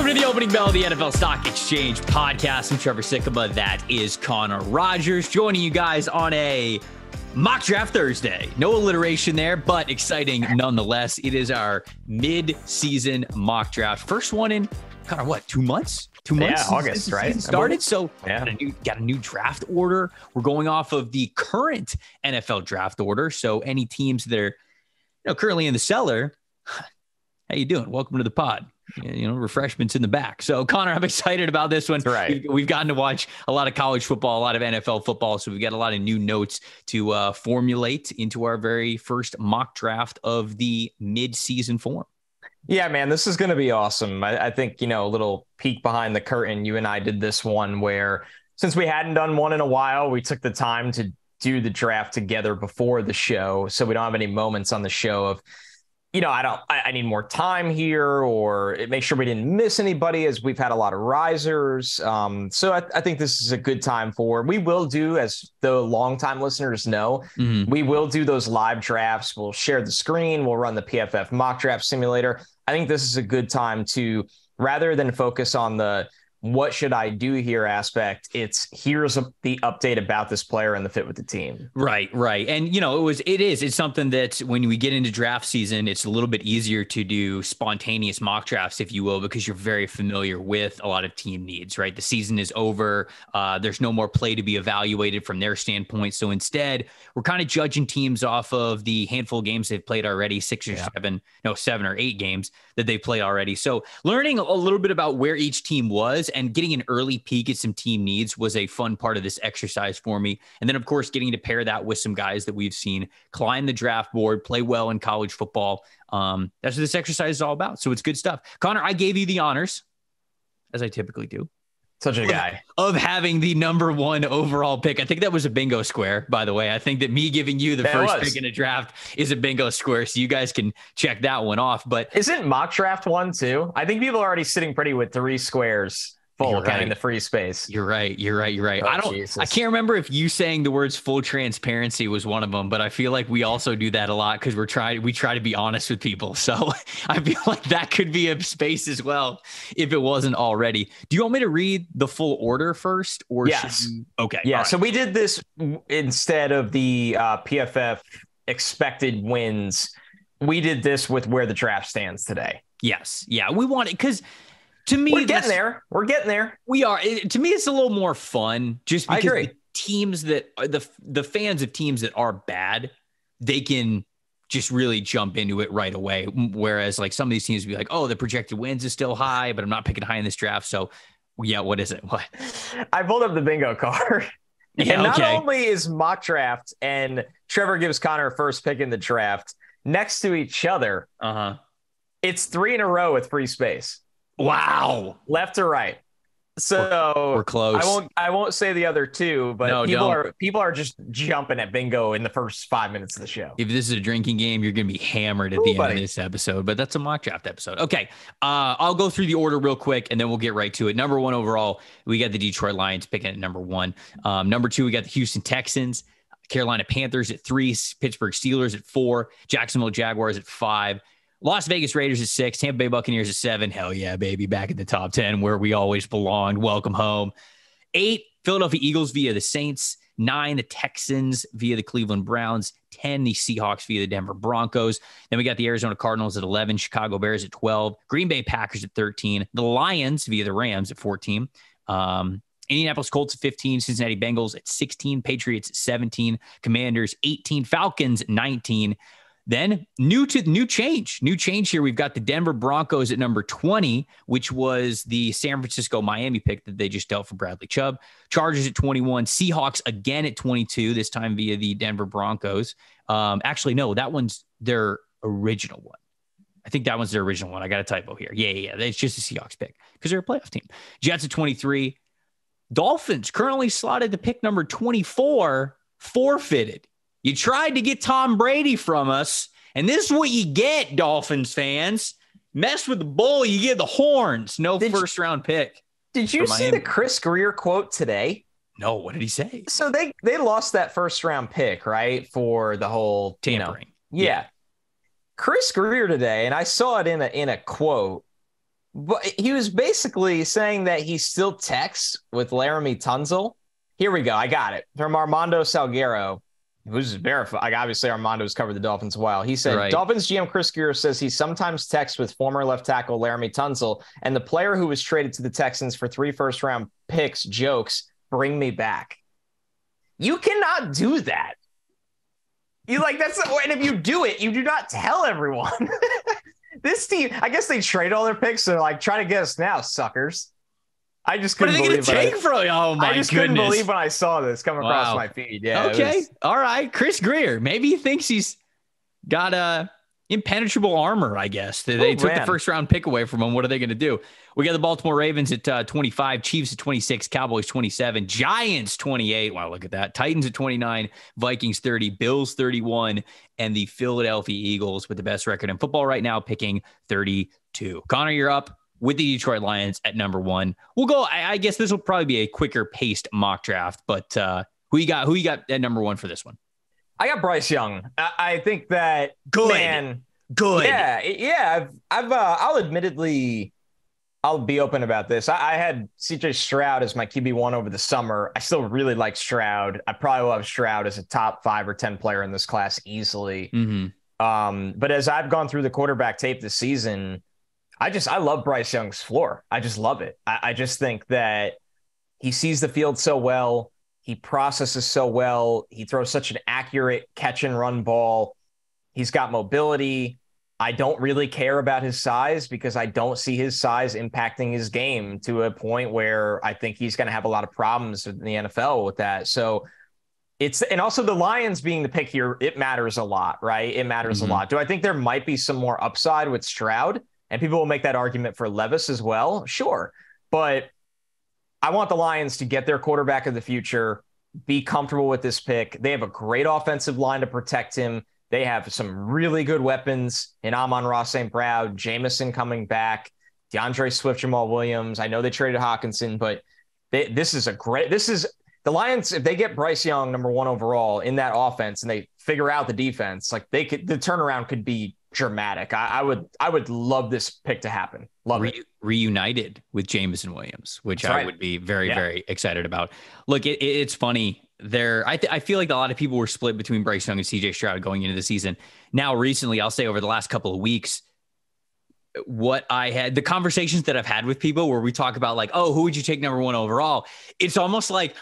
Welcome to the opening bell of the NFL Stock Exchange podcast. I'm Trevor Sikkema. That is Connor Rogers joining you guys on a mock draft Thursday. No alliteration there, but exciting nonetheless. It is our mid-season mock draft. First one in, Connor, what, 2 months? 2 months? Yeah, August, right? Started. So got a new draft order. We're going off of the current NFL draft order. So any teams that are currently in the cellar, how you doing? Welcome to the pod. Refreshments in the back. So, Connor, I'm excited about this one. That's right. We've gotten to watch a lot of college football, a lot of NFL football. So we've got a lot of new notes to formulate into our very first mock draft of the mid-season form. Yeah, man, this is going to be awesome. I think, a little peek behind the curtain. You and I did this one where, since we hadn't done one in a while, we took the time to do the draft together before the show. So we don't have any moments on the show of, I need more time here, or make sure we didn't miss anybody, as we've had a lot of risers. So I think this is a good time we will do, as the longtime listeners know, we will do those live drafts. We'll share the screen. We'll run the PFF mock draft simulator. I think this is a good time to, rather than focus on the what should I do here aspect, it's here's the update about this player and the fit with the team. Right. And, it's something that when we get into draft season, it's a little bit easier to do spontaneous mock drafts, if you will, because you're very familiar with a lot of team needs, right? The season is over. There's no more play to be evaluated from their standpoint. So instead, we're kind of judging teams off of the handful of games they've played already, 7 or 8 games that they've played already. So learning a little bit about where each team was and getting an early peek at some team needs was a fun part of this exercise for me. And then, of course, getting to pair that with some guys that we've seen climb the draft board, play well in college football. That's what this exercise is all about. So it's good stuff. Connor, I gave you the honors, as I typically do. Such a guy. Of having the number 1 overall pick. I think that was a bingo square, by the way. I think that me giving you the first pick in a draft is a bingo square, so you guys can check that one off. But isn't mock draft 1 too? I think people are already sitting pretty with 3 squares full, counting the free space. You're right. Oh, I can't remember if you saying the words full transparency was one of them, but I feel like we also do that a lot because we try to be honest with people. So I feel like that could be a space as well if it wasn't already. Do you want me to read the full order first? Or yes. Okay. Yeah. Right. So we did this instead of the PFF expected wins. We did this with where the draft stands today. Yes. Yeah. We want it because, to me, we're getting there. We are. To me, it's a little more fun just because the teams that are the fans of teams that are bad, they can just really jump into it right away. Whereas like some of these teams will be like, oh, the projected wins is still high, but I'm not picking high in this draft. So yeah, what is it? What? I pulled up the bingo card. Yeah, and not only is mock draft and Trevor gives Connor first pick in the draft next to each other. It's 3 in a row with free space. Wow. Left to right. So we're close. I won't say the other 2, but people are just jumping at bingo in the first 5 minutes of the show. If this is a drinking game, you're going to be hammered at the end of this episode, but that's a mock draft episode. Okay. I'll go through the order real quick and then we'll get right to it. Number 1 overall, we got the Detroit Lions picking at number 1. Number 2, we got the Houston Texans, Carolina Panthers at 3, Pittsburgh Steelers at 4, Jacksonville Jaguars at 5, Las Vegas Raiders at 6, Tampa Bay Buccaneers at 7. Hell yeah, baby. Back in the top 10 where we always belonged. Welcome home. 8, Philadelphia Eagles via the Saints. 9, the Texans via the Cleveland Browns. 10, the Seahawks via the Denver Broncos. Then we got the Arizona Cardinals at 11, Chicago Bears at 12, Green Bay Packers at 13, the Lions via the Rams at 14, Indianapolis Colts at 15, Cincinnati Bengals at 16, Patriots at 17, Commanders 18, Falcons 19. Then new change here. We've got the Denver Broncos at number 20, which was the San Francisco Miami pick that they just dealt for Bradley Chubb. Chargers at 21, Seahawks again at 22, this time via the Denver Broncos. Actually, no, that one's their original one. I think that one's their original one. I got a typo here. Yeah. It's just a Seahawks pick because they're a playoff team. Jets at 23. Dolphins currently slotted to pick number 24, forfeited. You tried to get Tom Brady from us, and this is what you get, Dolphins fans. Mess with the bull, you get the horns. No first-round pick. Did you see the Chris Greer quote today? No, what did he say? So they lost that first-round pick, right, for the whole tampering. Yeah. Chris Greer today, and I saw it in a quote, But he was basically saying that he still texts with Laramie Tunsil. Here we go. I got it from Armando Salguero, who's verified. Like, obviously, Armando's covered the Dolphins a while. He said, Right. Dolphins GM Chris Greer says he sometimes texts with former left tackle Laramie Tunsil, and the player who was traded to the Texans for 3 first-round picks jokes, "Bring me back." You cannot do that. You like that's and if you do it, you do not tell everyone. This team, I guess they trade all their picks. So they're like, try to get us now, suckers. I just couldn't believe it. Oh my I just goodness. couldn't believe when I saw this come across my feed. Yeah. Okay. All right. Chris Greer. Maybe he thinks he's got a impenetrable armor, I guess. They took the first round pick away from him. What are they going to do? We got the Baltimore Ravens at 25, Chiefs at 26, Cowboys 27, Giants 28. Wow, look at that. Titans at 29, Vikings 30, Bills 31, and the Philadelphia Eagles with the best record in football right now, picking 32. Connor, you're up with the Detroit Lions at number 1. We'll go. I guess this will probably be a quicker paced mock draft, but who you got at number 1 for this one? I got Bryce Young. I think that good. Yeah. I'll be open about this. I had CJ Stroud as my QB1 over the summer. I still really like Stroud. I probably will have Stroud as a top 5 or 10 player in this class easily. Mm-hmm. But as I've gone through the quarterback tape this season, I love Bryce Young's floor. I just love it. I just think that he sees the field so well. He processes so well. He throws such an accurate catch and run ball. He's got mobility. I don't really care about his size because I don't see his size impacting his game to a point where I think he's going to have a lot of problems in the NFL with that. So and also the Lions being the pick here, it matters a lot, right? It matters a lot. Do I think there might be some more upside with Stroud? And people will make that argument for Levis as well. Sure. But I want the Lions to get their quarterback of the future, be comfortable with this pick. They have a great offensive line to protect him. They have some really good weapons in Amon-Ra St. Brown, Jameson coming back, DeAndre Swift, Jamal Williams. I know they traded Hawkinson, but this is the Lions. If they get Bryce Young, number 1 overall in that offense, and they figure out the defense, like the turnaround could be dramatic. I would love this pick to happen. Reunited with Jameson Williams, which I would be very, very excited about. Look, it's funny. I feel like a lot of people were split between Bryce Young and CJ Stroud going into the season. Now, recently, I'll say over the last couple of weeks, the conversations that I've had with people where we talk about like, oh, who would you take number 1 overall? It's almost like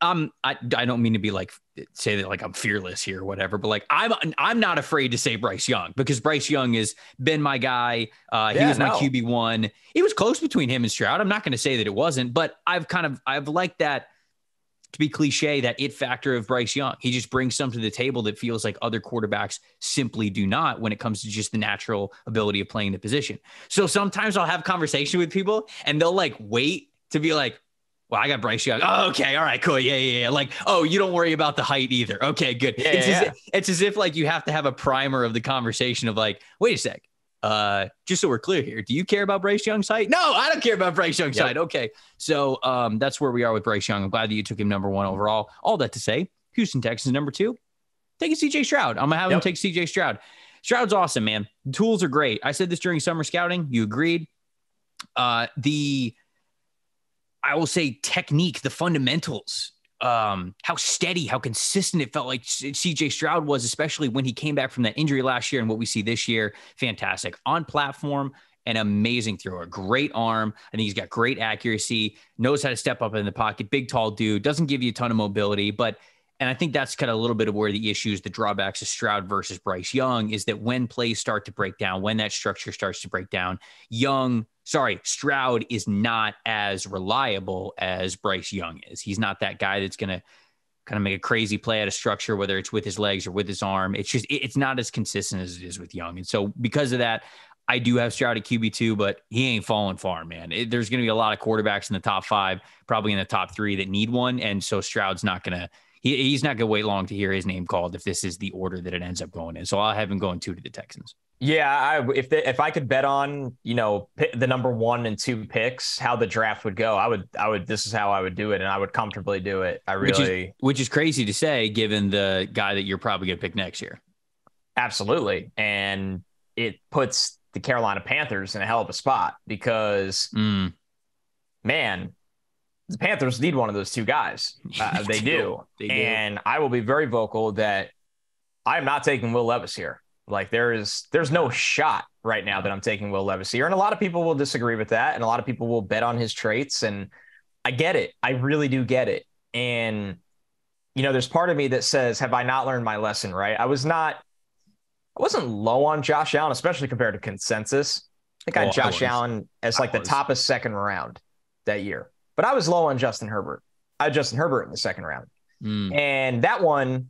I don't mean to be like say that like I'm fearless here or whatever, but like I'm not afraid to say Bryce Young because Bryce Young has been my guy. He was my QB1. It was close between him and Stroud. I'm not going to say that it wasn't, but I've liked that, to be cliche, that it factor of Bryce Young. He just brings something to the table that feels like other quarterbacks simply do not when it comes to just the natural ability of playing the position. So sometimes I'll have conversation with people and they'll like wait to be like, well, I got Bryce Young. Oh, okay. All right, cool. Yeah. Like, oh, you don't worry about the height either. Okay, good. It's as if like you have to have a primer of the conversation of like, wait a sec. Just so we're clear here, do you care about Bryce Young's height? No, I don't care about Bryce Young's height. Okay. So that's where we are with Bryce Young. I'm glad that you took him number 1 overall. All that to say, Houston Texans number 2. Take a CJ Stroud. I'm going to have him take CJ Stroud. Stroud's awesome, man. The tools are great. I said this during summer scouting. You agreed. I will say technique, the fundamentals, how steady, how consistent it felt like CJ Stroud was, especially when he came back from that injury last year and what we see this year. Fantastic. On platform, an amazing thrower, great arm. I think he's got great accuracy, knows how to step up in the pocket, big, tall dude, doesn't give you a ton of mobility, and I think that's kind of a little bit of where the issues, the drawbacks of Stroud versus Bryce Young is that when plays start to break down, when that structure starts to break down, Stroud is not as reliable as Bryce Young is. He's not that guy that's going to kind of make a crazy play out of structure, whether it's with his legs or with his arm. It's not as consistent as it is with Young. And so because of that, I do have Stroud at QB2, but he ain't falling far, man. There's going to be a lot of quarterbacks in the top 5, probably in the top 3 that need one. And so Stroud's not going to, he's not going to wait long to hear his name called if this is the order that it ends up going in. So I'll have him going 2 to the Texans. Yeah, if I could bet on, the number 1 and 2 picks, how the draft would go, I would. This is how I would do it, and I would comfortably do it. Which is crazy to say, given the guy that you're probably going to pick next year. Absolutely, and it puts the Carolina Panthers in a hell of a spot because, man, the Panthers need one of those two guys. They do. And I will be very vocal that I'm not taking Will Levis here. Like there's no shot right now that I'm taking Will Levis here. And a lot of people will disagree with that. And a lot of people will bet on his traits. And I get it. I really do get it. And, there's part of me that says, have I not learned my lesson, right? I wasn't low on Josh Allen, especially compared to consensus. I think I had Josh Allen as like the top of second round that year. But I was low on Justin Herbert. I had Justin Herbert in the second round. And that one,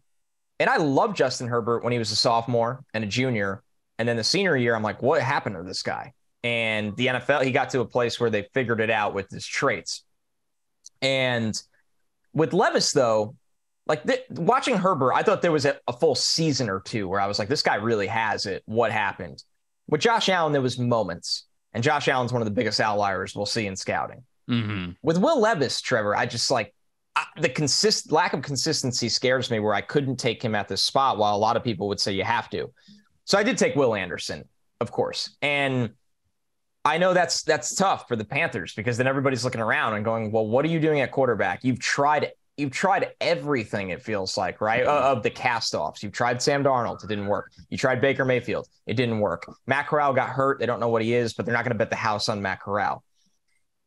and I loved Justin Herbert when he was a sophomore and a junior. And then the senior year, I'm like, what happened to this guy? And the NFL, he got to a place where they figured it out with his traits. And with Levis, though, like watching Herbert, I thought there was a full season or two where I was like, this guy really has it. What happened? With Josh Allen, there was moments. And Josh Allen's one of the biggest outliers we'll see in scouting. With Will Levis, Trevor, I just like the lack of consistency scares me where I couldn't take him at this spot while a lot of people would say you have to. So I did take Will Anderson, of course. And I know that's tough for the Panthers because then everybody's looking around and going, well, what are you doing at quarterback? You've tried everything, it feels like, right? Of the cast-offs. You've tried Sam Darnold. It didn't work. You tried Baker Mayfield. It didn't work. Matt Corral got hurt. They don't know what he is, but they're not going to bet the house on Matt Corral.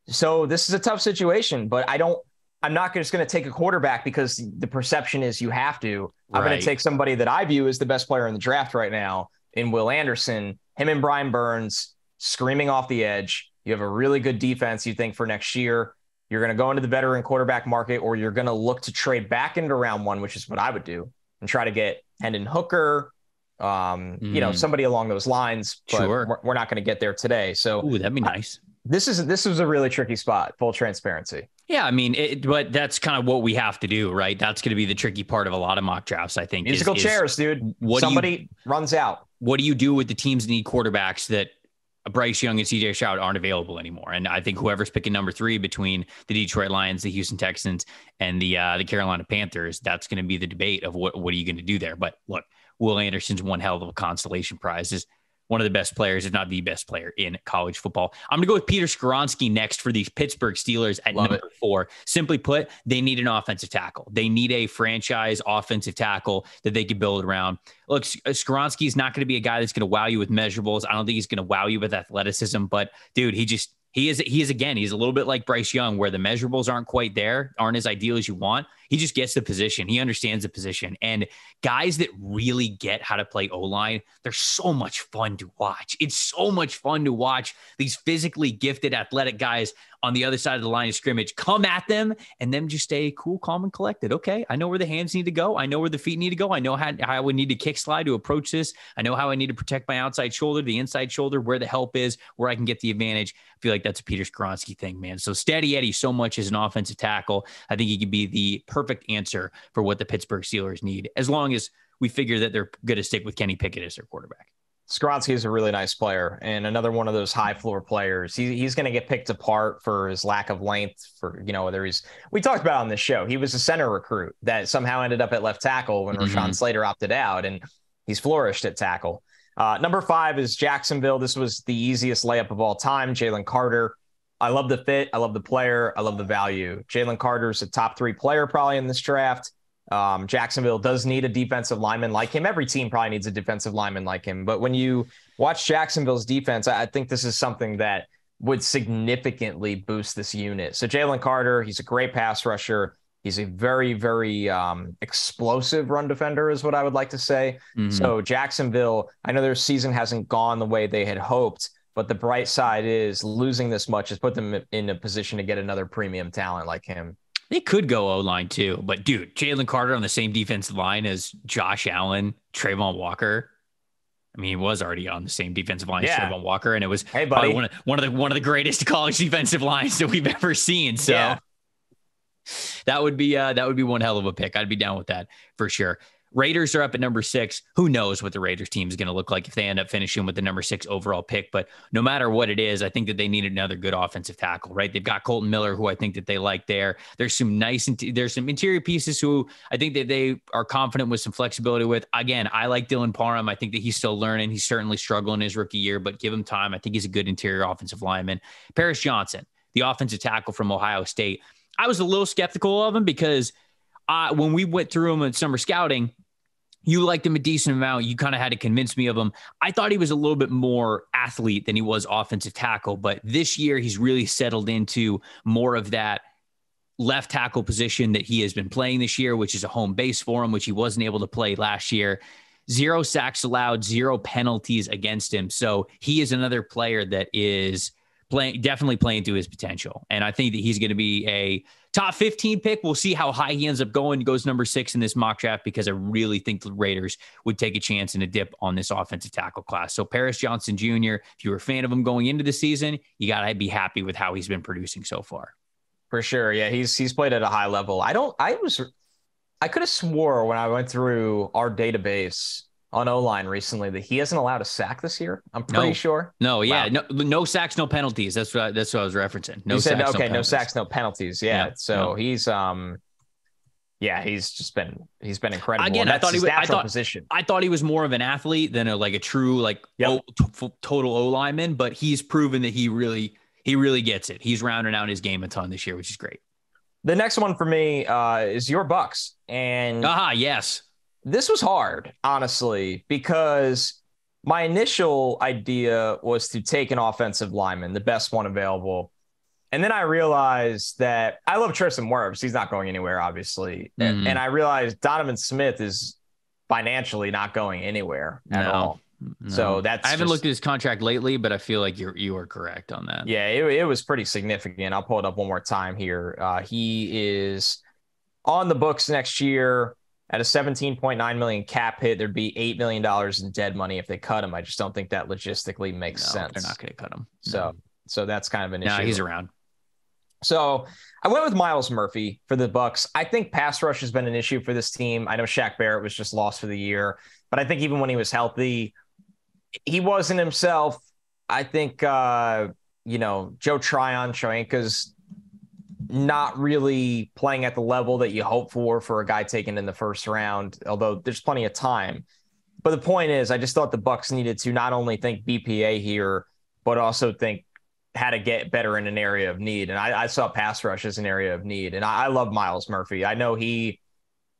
So this is a tough situation, but I'm not just going to take a quarterback because the perception is you have to. I'm going to take somebody that I view as the best player in the draft right now in Will Anderson, him and Brian Burns screaming off the edge. You have a really good defense, you think, for next year. You're going to go into the veteran quarterback market, or you're going to look to trade back into round one, which is what I would do, and try to get Hendon Hooker, somebody along those lines. But we're not going to get there today. So that'd be nice. This was a really tricky spot, full transparency. Yeah, I mean, but that's kind of what we have to do, right? That's going to be the tricky part of a lot of mock drafts, I think. Musical chairs, dude. Somebody runs out. What do you do with the teams that need quarterbacks that Bryce Young and CJ Stroud aren't available anymore? And I think whoever's picking number 3 between the Detroit Lions, the Houston Texans, and the Carolina Panthers, that's going to be the debate of what are you going to do there. But look, Will Anderson's one hell of a consolation prize. Is one of the best players, if not the best player in college football. I'm going to go with Peter Skoronski next for these Pittsburgh Steelers at number 4. Simply put, they need an offensive tackle. They need a franchise offensive tackle that they can build around. Look, Skoronski is not going to be a guy that's going to wow you with measurables. I don't think he's going to wow you with athleticism, but dude, he is again, he's a little bit like Bryce Young, where the measurables aren't quite there, aren't as ideal as you want. He just gets the position. He understands the position. And guys that really get how to play O-line, they're so much fun to watch. It's so much fun to watch these physically gifted, athletic guys on the other side of the line of scrimmage come at them and them just stay cool, calm, and collected. Okay, I know where the hands need to go. I know where the feet need to go. I know how I would need to kick slide to approach this. I know how I need to protect my outside shoulder, the inside shoulder, where the help is, where I can get the advantage. I feel like that's a Peter Skoronski thing, man. So Steady Eddie so much as an offensive tackle. I think he could be the perfect answer for what the Pittsburgh Steelers need, as long as we figure that they're going to stick with Kenny Pickett as their quarterback. Skoronski is a really nice player and another one of those high floor players. He's going to get picked apart for his lack of length, for, we talked about on this show. He was a center recruit that somehow ended up at left tackle when Rashawn Slater opted out, and he's flourished at tackle. Number 5 is Jacksonville. This was the easiest layup of all time. Jalen Carter. I love the fit. I love the player. I love the value. Jalen Carter's a top 3 player probably in this draft. Jacksonville does need a defensive lineman like him. Every team probably needs a defensive lineman like him. But when you watch Jacksonville's defense, I think this is something that would significantly boost this unit. So Jalen Carter, he's a great pass rusher. He's a very, very explosive run defender is what I would like to say. So Jacksonville, I know their season hasn't gone the way they had hoped, but the bright side is losing this much has put them in a position to get another premium talent like him. They could go O-line too, but dude, Jalen Carter on the same defensive line as Josh Allen, Trayvon Walker. I mean, he was already on the same defensive line as Trayvon Walker, and it was probably one of the greatest college defensive lines that we've ever seen. So that would be one hell of a pick. I'd be down with that for sure. Raiders are up at number 6. Who knows what the Raiders team is going to look like if they end up finishing with the number 6 overall pick. But no matter what it is, I think that they need another good offensive tackle, right? They've got Colton Miller, who I think that they like there. There's some there's some interior pieces who I think that they are confident with some flexibility with. Again, I like Dylan Parham. I think that he's still learning. He's certainly struggling his rookie year, but give him time. I think he's a good interior offensive lineman. Paris Johnson, the offensive tackle from Ohio State. I was a little skeptical of him because when we went through him in summer scouting, you liked him a decent amount. You kind of had to convince me of him. I thought he was a little bit more athlete than he was offensive tackle, but this year he's really settled into more of that left tackle position that he has been playing this year, which is a home base for him, which he wasn't able to play last year. 0 sacks allowed, 0 penalties against him. So he is another player that is definitely playing to his potential. And I think that he's going to be a top 15 pick. We'll see how high he ends up going. He goes number 6 in this mock draft because I really think the Raiders would take a chance and a dip on this offensive tackle class. So Paris Johnson Jr., if you were a fan of him going into the season, you got to be happy with how he's been producing so far. For sure. Yeah, he's played at a high level. I could have swore when I went through our database on O-line recently that he hasn't allowed a sack this year. I'm pretty sure. No, yeah. Wow. No sacks, no penalties. That's what I was referencing. No sacks, no sacks, no penalties. Yeah. So he's he's been incredible. Again, I thought he was position. I thought he was more of an athlete than a true total O-lineman, but he's proven that he really gets it. He's rounding out his game a ton this year, which is great. The next one for me is your Bucks. And yes. This was hard, honestly, because my initial idea was to take an offensive lineman, the best one available. And then I realized that I love Tristan Wirfs. He's not going anywhere, obviously. Mm-hmm. And I realized Donovan Smith is financially not going anywhere at all. No. So I haven't looked at his contract lately, but I feel like you are correct on that. Yeah, it was pretty significant. I'll pull it up one more time here. He is on the books next year. At a $17.9 million cap hit, there'd be $8 million in dead money if they cut him. I just don't think that logistically makes sense. They're not going to cut him. So that's kind of an issue. No, he's around. So I went with Myles Murphy for the Bucks. I think pass rush has been an issue for this team. I know Shaq Barrett was just lost for the year, but I think even when he was healthy, he wasn't himself. I think, Joe Tryon-Shoyinka's not really playing at the level that you hope for a guy taken in the first round, although there's plenty of time. But the point is, I just thought the Bucks needed to not only think BPA here, but also think how to get better in an area of need. And I saw pass rush as an area of need. And I love Myles Murphy. I know he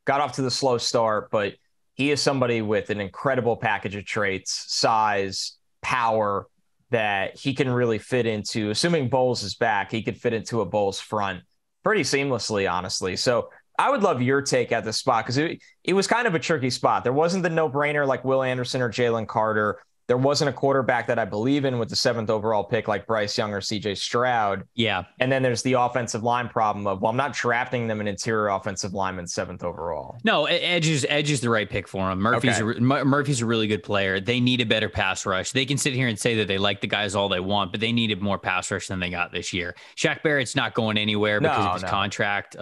got off to the slow start, but he is somebody with an incredible package of traits, size, power, that he can really fit into. Assuming Bowles is back, he could fit into a Bowles front pretty seamlessly, honestly. So I would love your take at this spot because it was kind of a tricky spot. There wasn't the no-brainer like Will Anderson or Jalen Carter. There wasn't a quarterback that I believe in with the 7th overall pick like Bryce Young or CJ Stroud. Yeah. And then there's the offensive line problem of, well, I'm not drafting them an interior offensive lineman 7th overall. No, Edge is the right pick for him. Murphy's a really good player. They need a better pass rush. They can sit here and say that they like the guys all they want, but they needed more pass rush than they got this year. Shaq Barrett's not going anywhere because of his contract.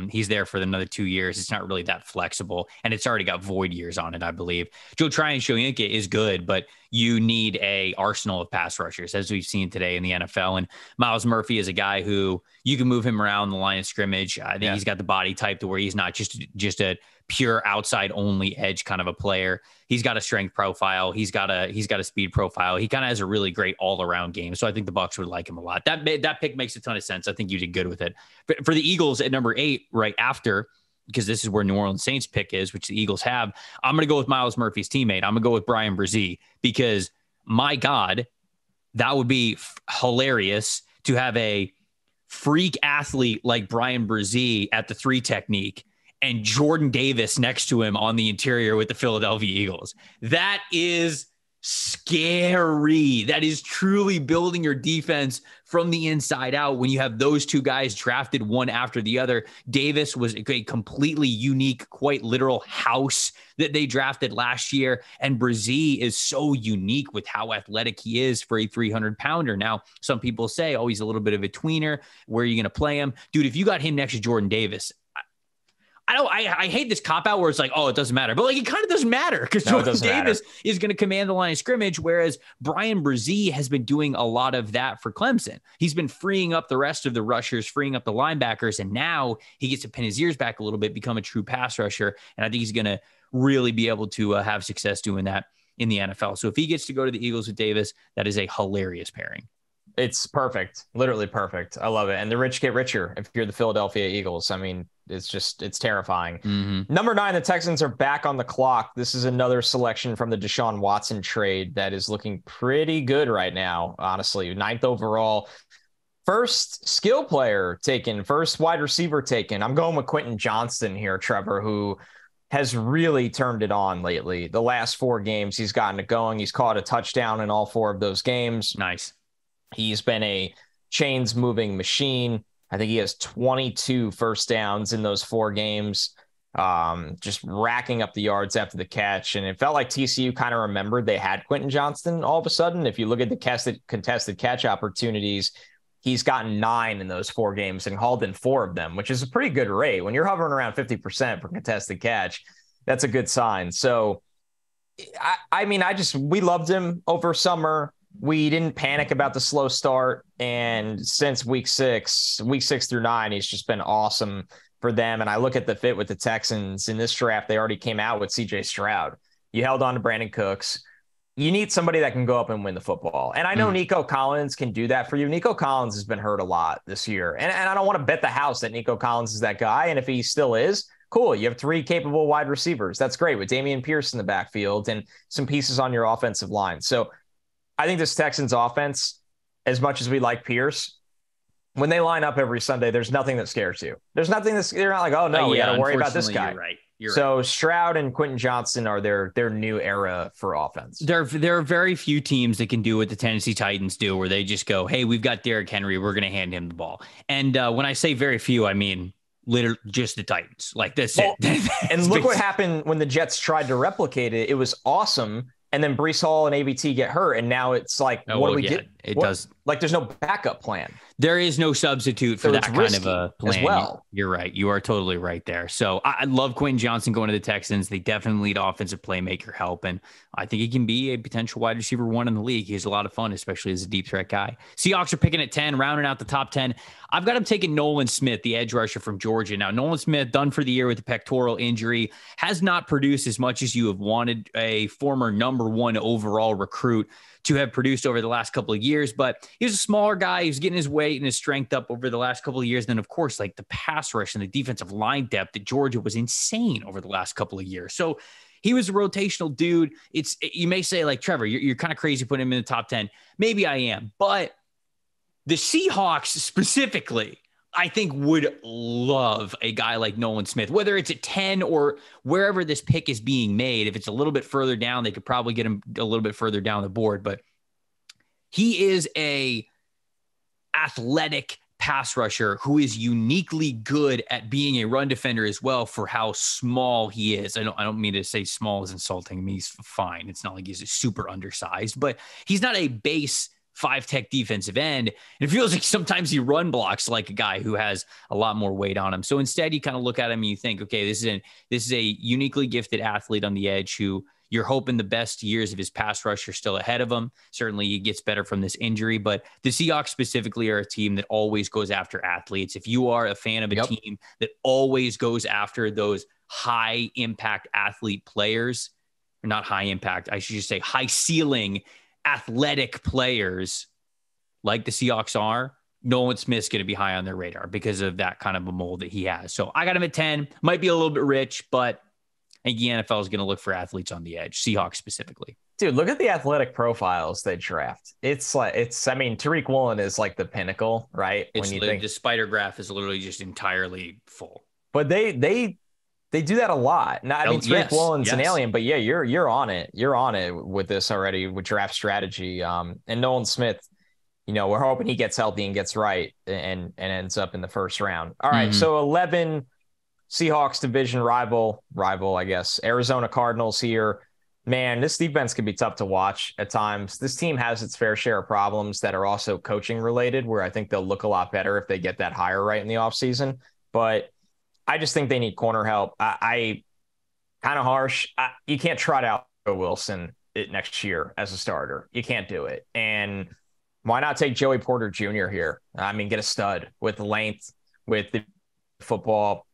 He's there for another 2 years. It's not really that flexible, and it's already got void years on it, I believe. Joe Tryon-Shoyinka is good, but you need a arsenal of pass rushers, as we've seen today in the NFL. And Myles Murphy is a guy who you can move him around the line of scrimmage. I think he's got the body type to where he's not just a pure outside only edge kind of a player. He's got a strength profile. He's got a speed profile. He kind of has a really great all around game. So I think the Bucs would like him a lot. That pick makes a ton of sense. I think you did good with it. But for the Eagles at number 8, right after, because this is where New Orleans Saints pick is, which the Eagles have, I'm going to go with Myles Murphy's teammate. I'm going to go with Bryan Bresee because, my God, that would be hilarious to have a freak athlete like Bryan Bresee at the 3 technique and Jordan Davis next to him on the interior with the Philadelphia Eagles. That is scary. That is truly building your defense from the inside out when you have those 2 guys drafted one after the other. Davis was a completely unique, quite literal house that they drafted last year. And Bresee is so unique with how athletic he is for a 300-pounder. Now, some people say, oh, he's a little bit of a tweener. Where are you going to play him? Dude, if you got him next to Jordan Davis, I hate this cop out where it's like, oh, it doesn't matter. But like, it kind of doesn't matter because Jordan Davis is going to command the line of scrimmage, whereas Brian Brzee has been doing a lot of that for Clemson. He's been freeing up the rest of the rushers, freeing up the linebackers, and now he gets to pin his ears back a little bit, become a true pass rusher. And I think he's going to really be able to have success doing that in the NFL. So if he gets to go to the Eagles with Davis, that is a hilarious pairing. It's perfect. Literally perfect. I love it. And the rich get richer if you're the Philadelphia Eagles. I mean, it's terrifying. Mm-hmm. Number 9, the Texans are back on the clock. This is another selection from the Deshaun Watson trade that is looking pretty good right now, honestly. 9th overall. First skill player taken, first wide receiver taken. I'm going with Quentin Johnston here, Trevor, who has really turned it on lately. The last 4 games, he's gotten it going. He's caught a touchdown in all 4 of those games. Nice. He's been a chains moving machine. I think he has 22 first downs in those 4 games, just racking up the yards after the catch. And it felt like TCU kind of remembered they had Quentin Johnston all of a sudden. If you look at the contested catch opportunities, he's gotten 9 in those 4 games and hauled in 4 of them, which is a pretty good rate. When you're hovering around 50% for contested catch, that's a good sign. So, I mean, we loved him over summer. We didn't panic about the slow start. And since week 6 through 9, he's just been awesome for them. And I look at the fit with the Texans in this draft. They already came out with CJ Stroud. You held on to Brandon Cooks. You need somebody that can go up and win the football. And I know Nico Collins can do that for you. Nico Collins has been hurt a lot this year. And I don't want to bet the house that Nico Collins is that guy. And if he still is, cool. You have 3 capable wide receivers. That's great with Dameon Pierce in the backfield and some pieces on your offensive line. So I think this Texans offense, as much as we like Pierce, when they line up every Sunday, there's nothing that scares you. There's nothing that's, they're not like, oh no, we got to worry about this guy. You're right. So Stroud and Quentin Johnston are their new era for offense. There are very few teams that can do what the Tennessee Titans do, where they just go, hey, we've got Derrick Henry, we're going to hand him the ball. And when I say very few, I mean literally just the Titans. Like that's it. And look what happened when the Jets tried to replicate it. It was awesome. And then Breece Hall and ABT get hurt. And now it's like, what do we get? It does. Like there's no backup plan. There is no substitute for that kind of a plan. As well. You're right. You are totally right there. So I love Quentin Johnston going to the Texans. They definitely need offensive playmaker help. And I think he can be a potential wide receiver 1 in the league. He's a lot of fun, especially as a deep threat guy. Seahawks are picking at 10, rounding out the top 10. I've got him taking Nolan Smith, the edge rusher from Georgia. Now, Nolan Smith, done for the year with a pectoral injury, has not produced as much as you have wanted a former number 1 overall recruit to have produced over the last couple of years, but he was a smaller guy. He was getting his weight and his strength up over the last couple of years. And then, of course, like the pass rush and the defensive line depth at Georgia was insane over the last couple of years. So he was a rotational dude. You may say, like, Trevor, you're kind of crazy putting him in the top 10. Maybe I am, but the Seahawks specifically, I think, would love a guy like Nolan Smith, whether it's at 10 or wherever this pick is being made. If it's a little bit further down, they could probably get him a little bit further down the board, but he is a athletic pass rusher who is uniquely good at being a run defender as well for how small he is. I don't mean to say small is insulting. I mean, he's fine. It's not like he's super undersized, but he's not a base 5-tech defensive end. And it feels like sometimes he run blocks like a guy who has a lot more weight on him. So instead you kind of look at him and you think, okay, this is a uniquely gifted athlete on the edge who you're hoping the best years of his pass rush are still ahead of him. Certainly he gets better from this injury, but the Seahawks specifically are a team that always goes after athletes. If you are a fan of a team that always goes after those high impact athlete players, or not high impact, I should just say high ceiling athletic players like the Seahawks are, Nolan Smith's going to be high on their radar because of that kind of a mold that he has. So I got him at 10, might be a little bit rich, but I think the NFL is going to look for athletes on the edge, Seahawks specifically. Dude, look at the athletic profiles they draft. I mean, Tariq Woolen is like the pinnacle, right? When you think the spider graph is literally just entirely full. But they do that a lot. Now, I mean, Tariq Woolen's an alien, but yeah, you're on it. You're on it with this already with draft strategy. And Nolan Smith, we're hoping he gets healthy and gets right and ends up in the first round. All right, so 11 Seahawks division rival, I guess. Arizona Cardinals here. Man, this defense can be tough to watch at times. This team has its fair share of problems that are also coaching related, where I think they'll look a lot better if they get that hire right in the offseason. But I just think they need corner help. I kind of harsh. You can't trot out Wilson next year as a starter. You can't do it. And why not take Joey Porter Jr. here? I mean, get a stud with length, with the football.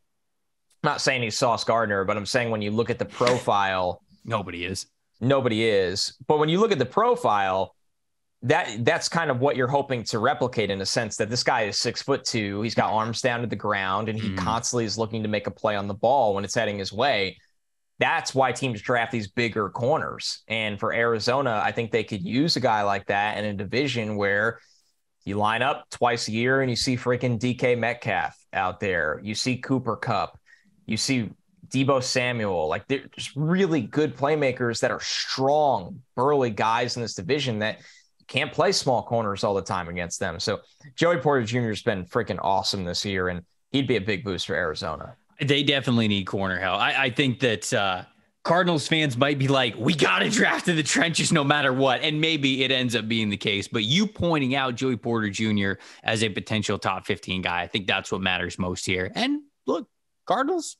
I'm not saying he's Sauce Gardner, but I'm saying when you look at the profile, nobody is. But when you look at the profile, that's kind of what you're hoping to replicate, in a sense that this guy is 6'2". He's got arms down to the ground, and he constantly is looking to make a play on the ball when it's heading his way. That's why teams draft these bigger corners. And for Arizona, I think they could use a guy like that in a division where you line up twice a year and you see freaking DK Metcalf out there. You see Cooper Kupp. You see Deebo Samuel. Like, they're just really good playmakers that are strong, burly guys in this division that you can't play small corners all the time against them. So Joey Porter Jr. has been freaking awesome this year, and he'd be a big boost for Arizona. They definitely need corner help. I think that Cardinals fans might be like, we got to draft in the trenches no matter what. And maybe it ends up being the case. But you pointing out Joey Porter Jr. as a potential top 15 guy, I think that's what matters most here. And look, Cardinals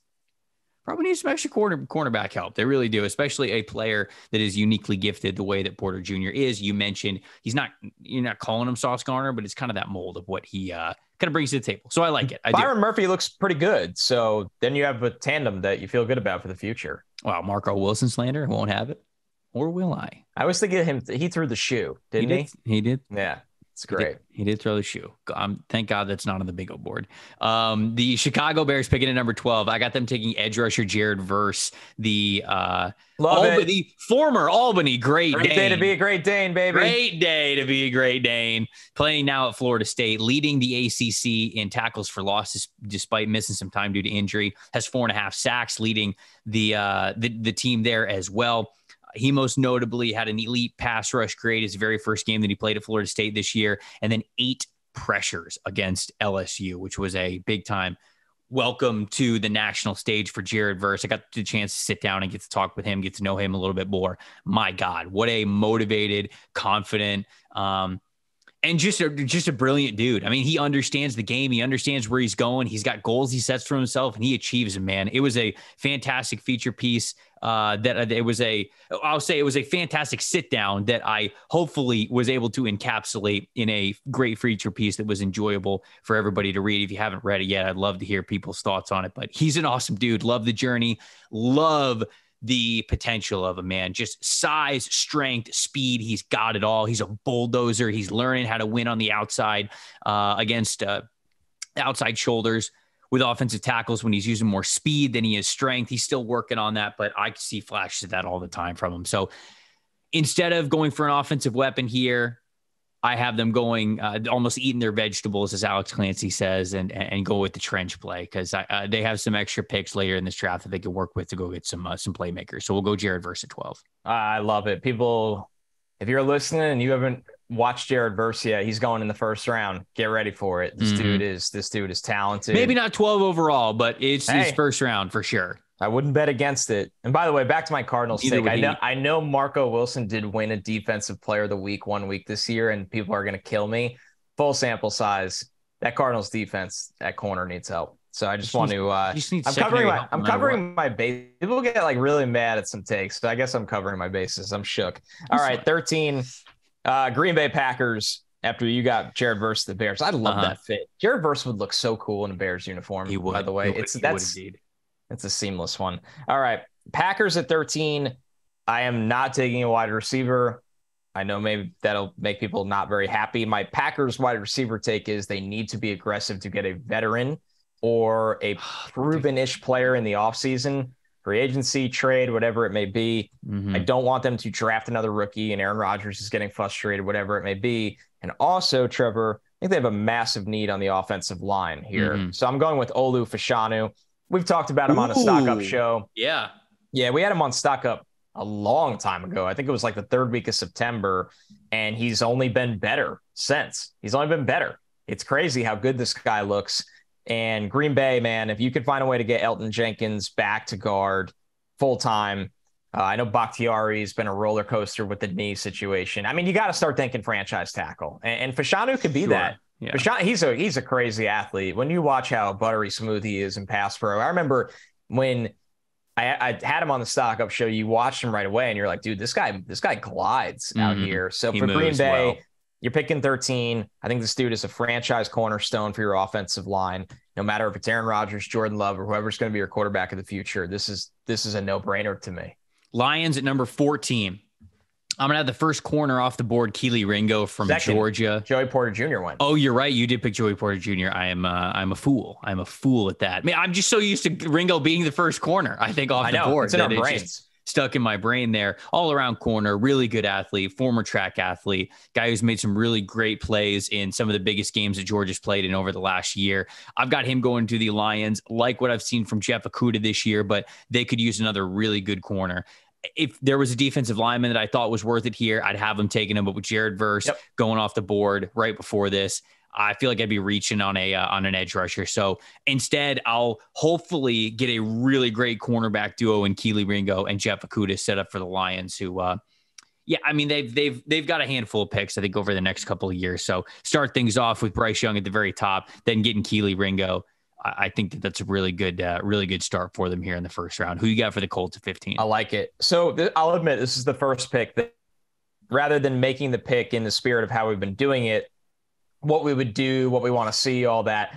probably need some extra cornerback help. They really do, especially a player that is uniquely gifted the way that Porter Jr. is. You mentioned you're not calling him Sauce Gardner, but it's kind of that mold of what he kind of brings to the table. So I like it. Byron Murphy looks pretty good. So then you have a tandem that you feel good about for the future. Wow, Marco Wilson slander, won't have it. Or will I? I was thinking of him. He threw the shoe, didn't he? He did. Yeah. It's great. He did throw the shoe. Thank God that's not on the bingo board. The Chicago Bears picking at number 12. I got them taking edge rusher Jared Verse, the former Albany Great Dane. Great day to be a Great Dane, baby. Great day to be a Great Dane. Playing now at Florida State, leading the ACC in tackles for losses despite missing some time due to injury. Has 4.5 sacks, leading the team there as well. He most notably had an elite pass rush grade his very first game that he played at Florida State this year, and then 8 pressures against LSU, which was a big time welcome to the national stage for Jared Verse. I got the chance to sit down and get to talk with him, get to know him a little bit more. My God, what a motivated, confident, and just a brilliant dude. I mean, he understands the game. He understands where he's going. He's got goals he sets for himself, and he achieves them, man. It was a fantastic feature piece. It was a fantastic sit down that I hopefully was able to encapsulate in a great feature piece that was enjoyable for everybody to read. If you haven't read it yet, I'd love to hear people's thoughts on it, but he's an awesome dude. Love the journey. Love the potential of a man, just size, strength, speed. He's got it all. He's a bulldozer. He's learning how to win on the outside against outside shoulders with offensive tackles when he's using more speed than he is strength. He's still working on that, but I see flashes of that all the time from him. So instead of going for an offensive weapon here, I have them going almost eating their vegetables, as Alex Clancy says, and go with the trench play, because they have some extra picks later in this draft that they can work with to go get some playmakers. So we'll go Jared Verse at 12. I love it. People, if you're listening and you haven't watched Jared Verse yet, he's going in the first round. Get ready for it. This dude is talented. Maybe not 12 overall, but it's his first round for sure. I wouldn't bet against it. And by the way, back to my Cardinals take. I know Marco Wilson did win a Defensive Player of the Week 1 week this year, and people are going to kill me. Full sample size. That Cardinals defense at corner needs help. So I just want to. I'm covering my base. People get like really mad at some takes, but I guess I'm covering my bases. I'm shook. All right, 13. Green Bay Packers. After you got Jared Verse the Bears, I love that fit. Jared Verse would look so cool in a Bears uniform. He would. By the way, it's a seamless one. All right. Packers at 13. I am not taking a wide receiver. I know maybe that'll make people not very happy. My Packers wide receiver take is they need to be aggressive to get a veteran or a proven-ish player in the offseason, free agency, trade, whatever it may be. I don't want them to draft another rookie and Aaron Rodgers is getting frustrated, whatever it may be. And also, Trevor, I think they have a massive need on the offensive line here. So I'm going with Olu Fashanu. We've talked about him on a Stock Up show. Yeah. Yeah, we had him on Stock Up a long time ago. I think it was like the 3rd week of September, and he's only been better since. He's only been better. It's crazy how good this guy looks. And Green Bay, man, if you could find a way to get Elton Jenkins back to guard full-time, I know Bakhtiari's been a roller coaster with the knee situation. I mean, you got to start thinking franchise tackle. And Fashanu could be that. Yeah. But he's a crazy athlete. When you watch how buttery smooth he is in pass pro, I remember when I had him on the Stock Up show, you watched him right away and you're like, dude, this guy glides out here. So for Green Bay, you're picking 13. I think this dude is a franchise cornerstone for your offensive line. No matter if it's Aaron Rodgers, Jordan Love, or whoever's going to be your quarterback of the future, this is a no-brainer to me. Lions at number 14. I'm going to have the first corner off the board, Kelee Ringo from Georgia. Joey Porter Jr. went. Oh, you're right. You did pick Joey Porter Jr. I'm a fool. I'm a fool at that. I mean, I'm just so used to Ringo being the first corner, I think, off the board. It's in our brains. Stuck in my brain there. All around corner, really good athlete, former track athlete, guy who's made some really great plays in some of the biggest games that Georgia's played in over the last year. I've got him going to the Lions, like what I've seen from Jeff Okudah this year, but they could use another really good corner. If there was a defensive lineman that I thought was worth it here, I'd have him taking him. But with Jared Verse going off the board right before this, I feel like I'd be reaching on an edge rusher. So instead, I'll hopefully get a really great cornerback duo in Kelee Ringo and Jeff Okudah set up for the Lions. Who, I mean they've got a handful of picks I think over the next couple of years. So start things off with Bryce Young at the very top, then getting Kelee Ringo. I think that's a really good start for them here in the first round. Who you got for the Colts at 15? I like it. So I'll admit this is the first pick that, rather than making the pick in the spirit of how we've been doing it, what we would do, what we want to see, all that.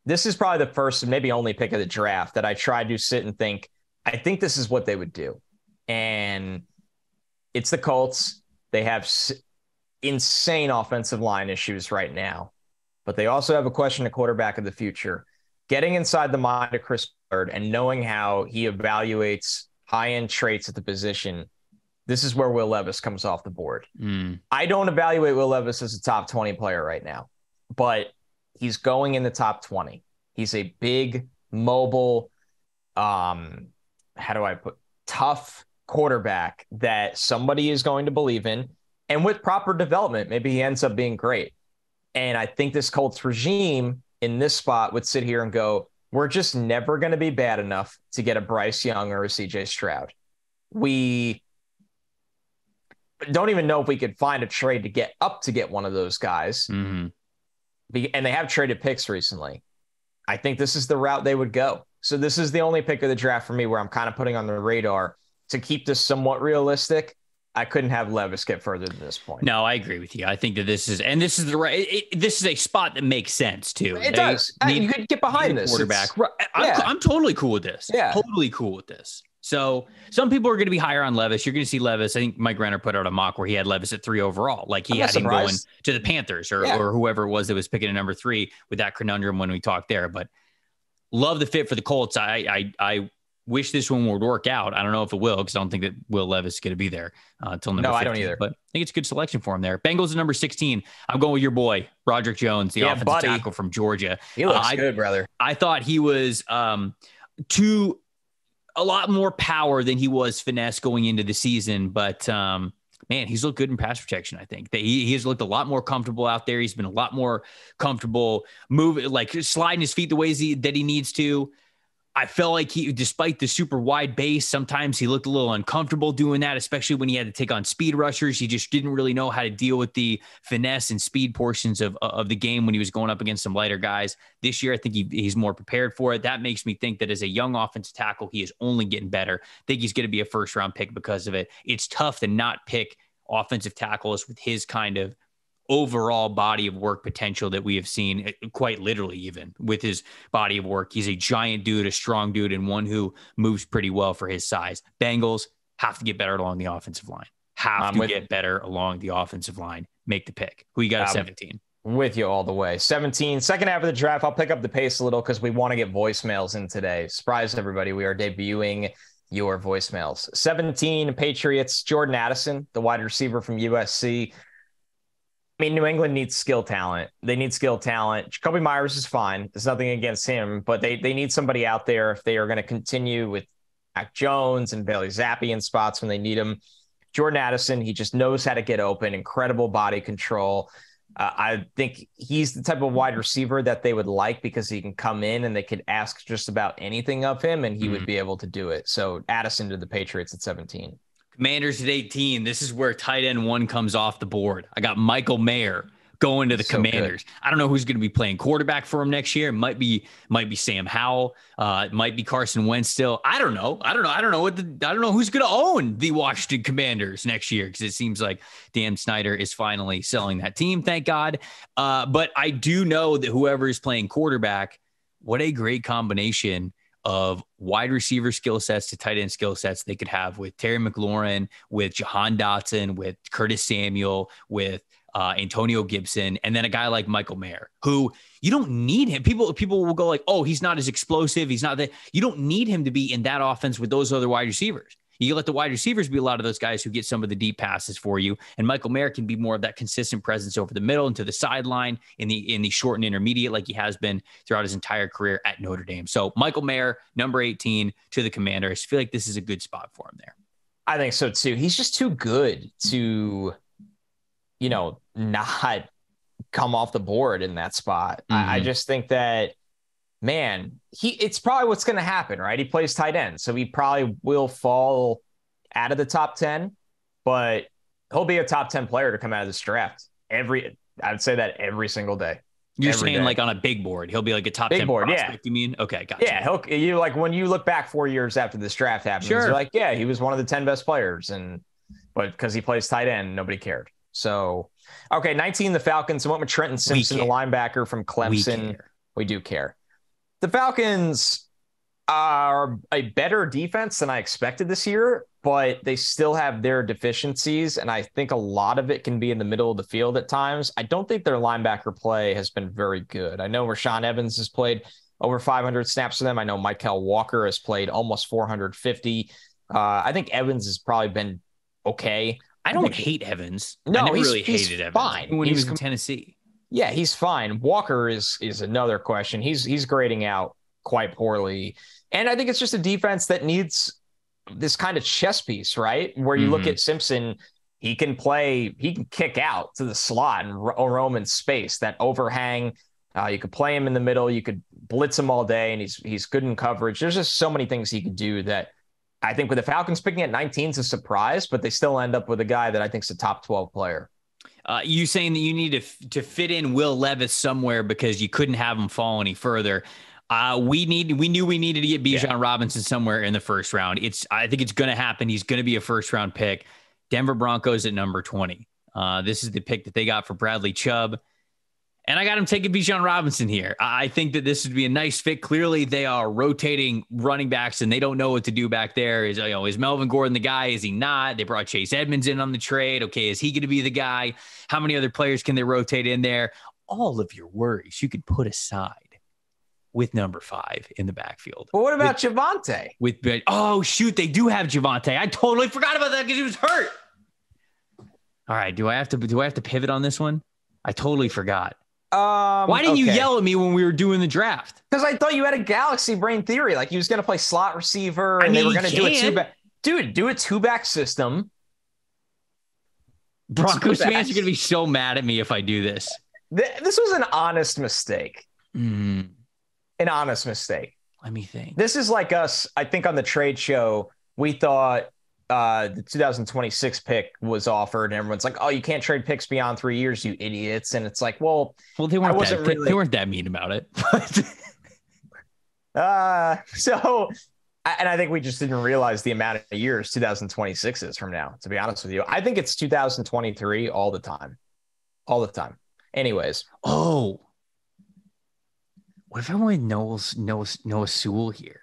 This is probably the first and maybe only pick of the draft that I tried to sit and think, I think this is what they would do. And it's the Colts. They have insane offensive line issues right now, but they also have a question of quarterback of the future. Getting inside the mind of Chris Ballard and knowing how he evaluates high-end traits at the position, this is where Will Levis comes off the board. I don't evaluate Will Levis as a top 20 player right now, but he's going in the top 20. He's a big, mobile, tough quarterback that somebody is going to believe in. And with proper development, maybe he ends up being great. And I think this Colts regime in this spot would sit here and go, we're just never going to be bad enough to get a Bryce Young or a CJ Stroud. We don't even know if we could find a trade to get one of those guys. And they have traded picks recently. I think this is the route they would go. So this is the only pick of the draft for me where I'm kind of putting on the radar to keep this somewhat realistic. I couldn't have Levis get further than this point. No, I agree with you. I think that this is a spot that makes sense too. It does. You could get behind this quarterback. I'm totally cool with this. Yeah, totally cool with this. So some people are going to be higher on Levis. You're going to see Levis. I think Mike Renner put out a mock where he had Levis at 3 overall. Like he had him going to the Panthers or whoever it was that was picking a number 3 with that conundrum when we talked there. But love the fit for the Colts. I wish this one would work out. I don't know if it will because I don't think that Will Levis is going to be there until number 15. I don't either. But I think it's a good selection for him there. Bengals at number 16. I'm going with your boy, Roderick Jones, the offensive tackle from Georgia. He looks good, brother. I thought he was a lot more power than he was finesse going into the season. But, man, he's looked good in pass protection, I think. He has looked a lot more comfortable out there. He's been a lot more comfortable moving, like sliding his feet the ways that he needs to. I felt like despite the super wide base, sometimes he looked a little uncomfortable doing that, especially when he had to take on speed rushers. He just didn't really know how to deal with the finesse and speed portions of the game when he was going up against some lighter guys. This year, I think he's more prepared for it. That makes me think that as a young offensive tackle, he is only getting better. I think he's going to be a first-round pick because of it. It's tough to not pick offensive tackles with his kind of overall body of work potential that we have seen, quite literally even with his body of work. He's a giant dude, a strong dude, and one who moves pretty well for his size. Bengals have to get better along the offensive line. Get better along the offensive line. Make the pick. Who you got at 17? With you all the way. 17, second half of the draft. I'll pick up the pace a little because we want to get voicemails in today. Surprise, everybody. We are debuting your voicemails. 17, Patriots, Jordan Addison, the wide receiver from USC. I mean, New England needs skill talent. They need skill talent. Jacoby Myers is fine. There's nothing against him, but they need somebody out there if they are going to continue with Mac Jones and Bailey Zappi in spots when they need him. Jordan Addison, he just knows how to get open, incredible body control. I think he's the type of wide receiver that they would like because he can come in and they could ask just about anything of him and he would be able to do it. So Addison to the Patriots at 17. Commanders at 18. This is where tight end 1 comes off the board. I got Michael Mayer going to the Commanders. Good. I don't know who's going to be playing quarterback for him next year. It might be Sam Howell. It might be Carson Wentz still. I don't know. I don't know who's going to own the Washington Commanders next year, because it seems like Dan Snyder is finally selling that team. Thank God. But I do know that whoever is playing quarterback, what a great combination of wide receiver skill sets to tight end skill sets they could have with Terry McLaurin, with Jahan Dotson, with Curtis Samuel, with Antonio Gibson, and then a guy like Michael Mayer, who you don't need him. People will go like, oh, he's not as explosive. He's not that. You don't need him to be in that offense with those other wide receivers. You let the wide receivers be a lot of those guys who get some of the deep passes for you. And Michael Mayer can be more of that consistent presence over the middle and to the sideline in the short and intermediate, like he has been throughout his entire career at Notre Dame. So Michael Mayer, number 18 to the Commanders. I feel like this is a good spot for him there. I think so too. He's just too good to, not come off the board in that spot. Mm-hmm. I just think that, man, it's probably what's going to happen, right? He plays tight end, so he probably will fall out of the top 10, but he'll be a top 10 player to come out of this draft. I would say that every single day. You're saying day. Like on a big board, he'll be like a top big 10 board, prospect, yeah. You mean? Okay, gotcha. Yeah, you like when you look back 4 years after this draft happens, sure. You're like, yeah, he was one of the 10 best players, but because he plays tight end, nobody cared. So, okay, 19, the Falcons went with Trenton Simpson, the linebacker from Clemson. We do care. The Falcons are a better defense than I expected this year, but they still have their deficiencies, and I think a lot of it can be in the middle of the field at times. I don't think their linebacker play has been very good. I know Rashaan Evans has played over 500 snaps for them. I know Mykal Walker has played almost 450. I think Evans has probably been okay. I don't hate Evans. No, I never really hated Evans. Fine. When he was in Tennessee. Yeah, he's fine. Walker is another question. He's grading out quite poorly. And I think it's just a defense that needs this kind of chess piece, right? Where you look at Simpson, he can kick out to the slot and roam in space, that overhang. You could play him in the middle. You could blitz him all day, and he's good in coverage. There's just so many things he could do that I think with the Falcons picking at 19 is a surprise, but they still end up with a guy that I think is a top 12 player. You saying that you need to fit in Will Levis somewhere because you couldn't have him fall any further. We knew we needed to get Bijan Robinson somewhere in the first round. I think it's going to happen. He's going to be a first round pick. Denver Broncos at number 20. This is the pick that they got for Bradley Chubb. And I got him taking Bijan Robinson here. I think that this would be a nice fit. Clearly, they are rotating running backs, and they don't know what to do back there. Is Melvin Gordon the guy? Is he not? They brought Chase Edmonds in on the trade. Okay, is he going to be the guy? How many other players can they rotate in there? All of your worries you could put aside with number 5 in the backfield. But what about Javonte? Oh, shoot, they do have Javonte. I totally forgot about that because he was hurt. All right, do I have to pivot on this one? I totally forgot. Why didn't you yell at me when we were doing the draft? Because I thought you had a galaxy brain theory. Like he was going to play slot receiver and they were going to do a two-back. Dude, do a two-back system. Broncos fans are going to be so mad at me if I do this. This was an honest mistake. An honest mistake. Let me think. This is like us. I think on the trade show, we thought the 2026 pick was offered and everyone's like, oh, you can't trade picks beyond 3 years, you idiots. And it's like, well, they weren't that mean about it. And I think we just didn't realize the amount of years 2026 is from now, to be honest with you. I think it's 2023 all the time. Anyways. Oh, what if I went Noah Sewell here?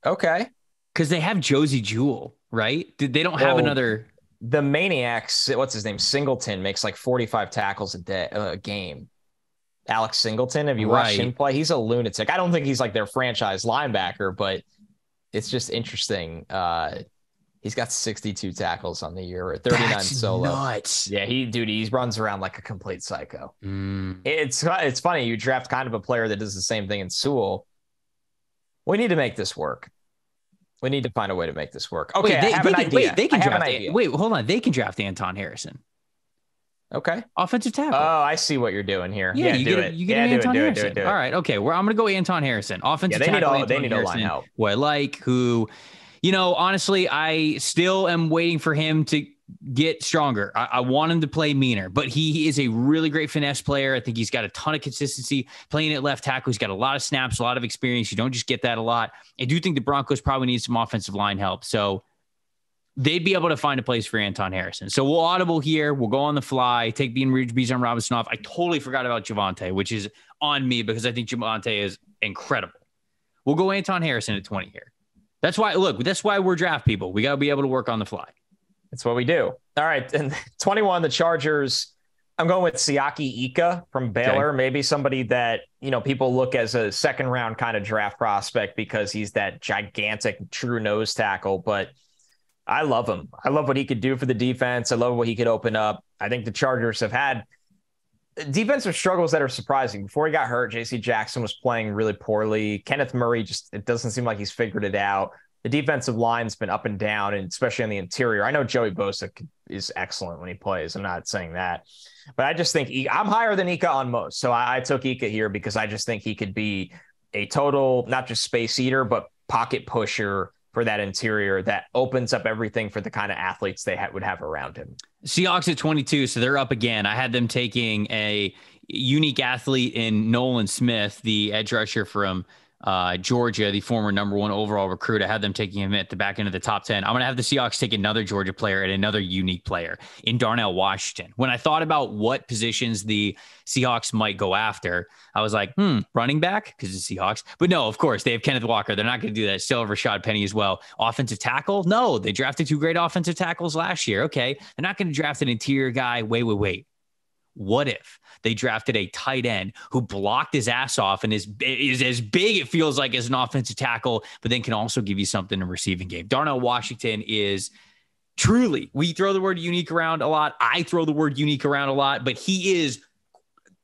Okay. Because they have Josie Jewell, right? They don't have another. The Maniacs, what's his name? Singleton makes like 45 tackles a game. Alex Singleton, have you watched him play? He's a lunatic. I don't think he's like their franchise linebacker, but it's just interesting. He's got 62 tackles on the year, or 39 That's solo. Nuts. Yeah, he runs around like a complete psycho. It's funny. You draft kind of a player that does the same thing in Sewell. We need to make this work. We need to find a way to make this work. Okay, they can draft. Wait, hold on. They can draft Anton Harrison. Okay. Offensive tackle. Oh, I see what you're doing here. Yeah, you get Anton Harrison. All right. Okay. Well, I'm going to go Anton Harrison. Offensive tackle. They need a line out. Who I like, honestly, I still am waiting for him to get stronger. I want him to play meaner, but he is a really great finesse player. I think he's got a ton of consistency playing at left tackle. He's got a lot of snaps, a lot of experience. You don't just get that a lot. I do think the Broncos probably need some offensive line help. So they'd be able to find a place for Anton Harrison. So we'll audible here. We'll go on the fly, take Bijan Robinson off. I totally forgot about Javonte, which is on me because I think Javonte is incredible. We'll go Anton Harrison at 20 here. That's why we're draft people. We got to be able to work on the fly. That's what we do. All right. And 21, the Chargers, I'm going with Siaki Ika from Baylor. Okay. Maybe somebody that, people look as a second round kind of draft prospect because he's that gigantic true nose tackle, but I love him. I love what he could do for the defense. I love what he could open up. I think the Chargers have had defensive struggles that are surprising. Before he got hurt, J.C. Jackson was playing really poorly. Kenneth Murray, it doesn't seem like he's figured it out. The defensive line's been up and down, and especially on the interior. I know Joey Bosa is excellent when he plays. I'm not saying that. But I just think I'm higher than Ika on most. So I took Ika here because I just think he could be a total, not just space eater, but pocket pusher for that interior that opens up everything for the kind of athletes they would have around him. Seahawks at 22, so they're up again. I had them taking a unique athlete in Nolan Smith, the edge rusher from Georgia, the former number 1 overall recruit. I had them taking him at the back end of the top 10. I'm going to have the Seahawks take another Georgia player and another unique player in Darnell Washington. When I thought about what positions the Seahawks might go after, I was like, running back, because it's Seahawks. But no, of course, they have Kenneth Walker. They're not going to do that. Still have Rashad Penny as well. Offensive tackle? No, they drafted 2 great offensive tackles last year. Okay, they're not going to draft an interior guy. Wait. What if they drafted a tight end who blocked his ass off and is as big, it feels like, as an offensive tackle, but then can also give you something in the receiving game? Darnell Washington is truly, we throw the word unique around a lot. I throw the word unique around a lot, but he is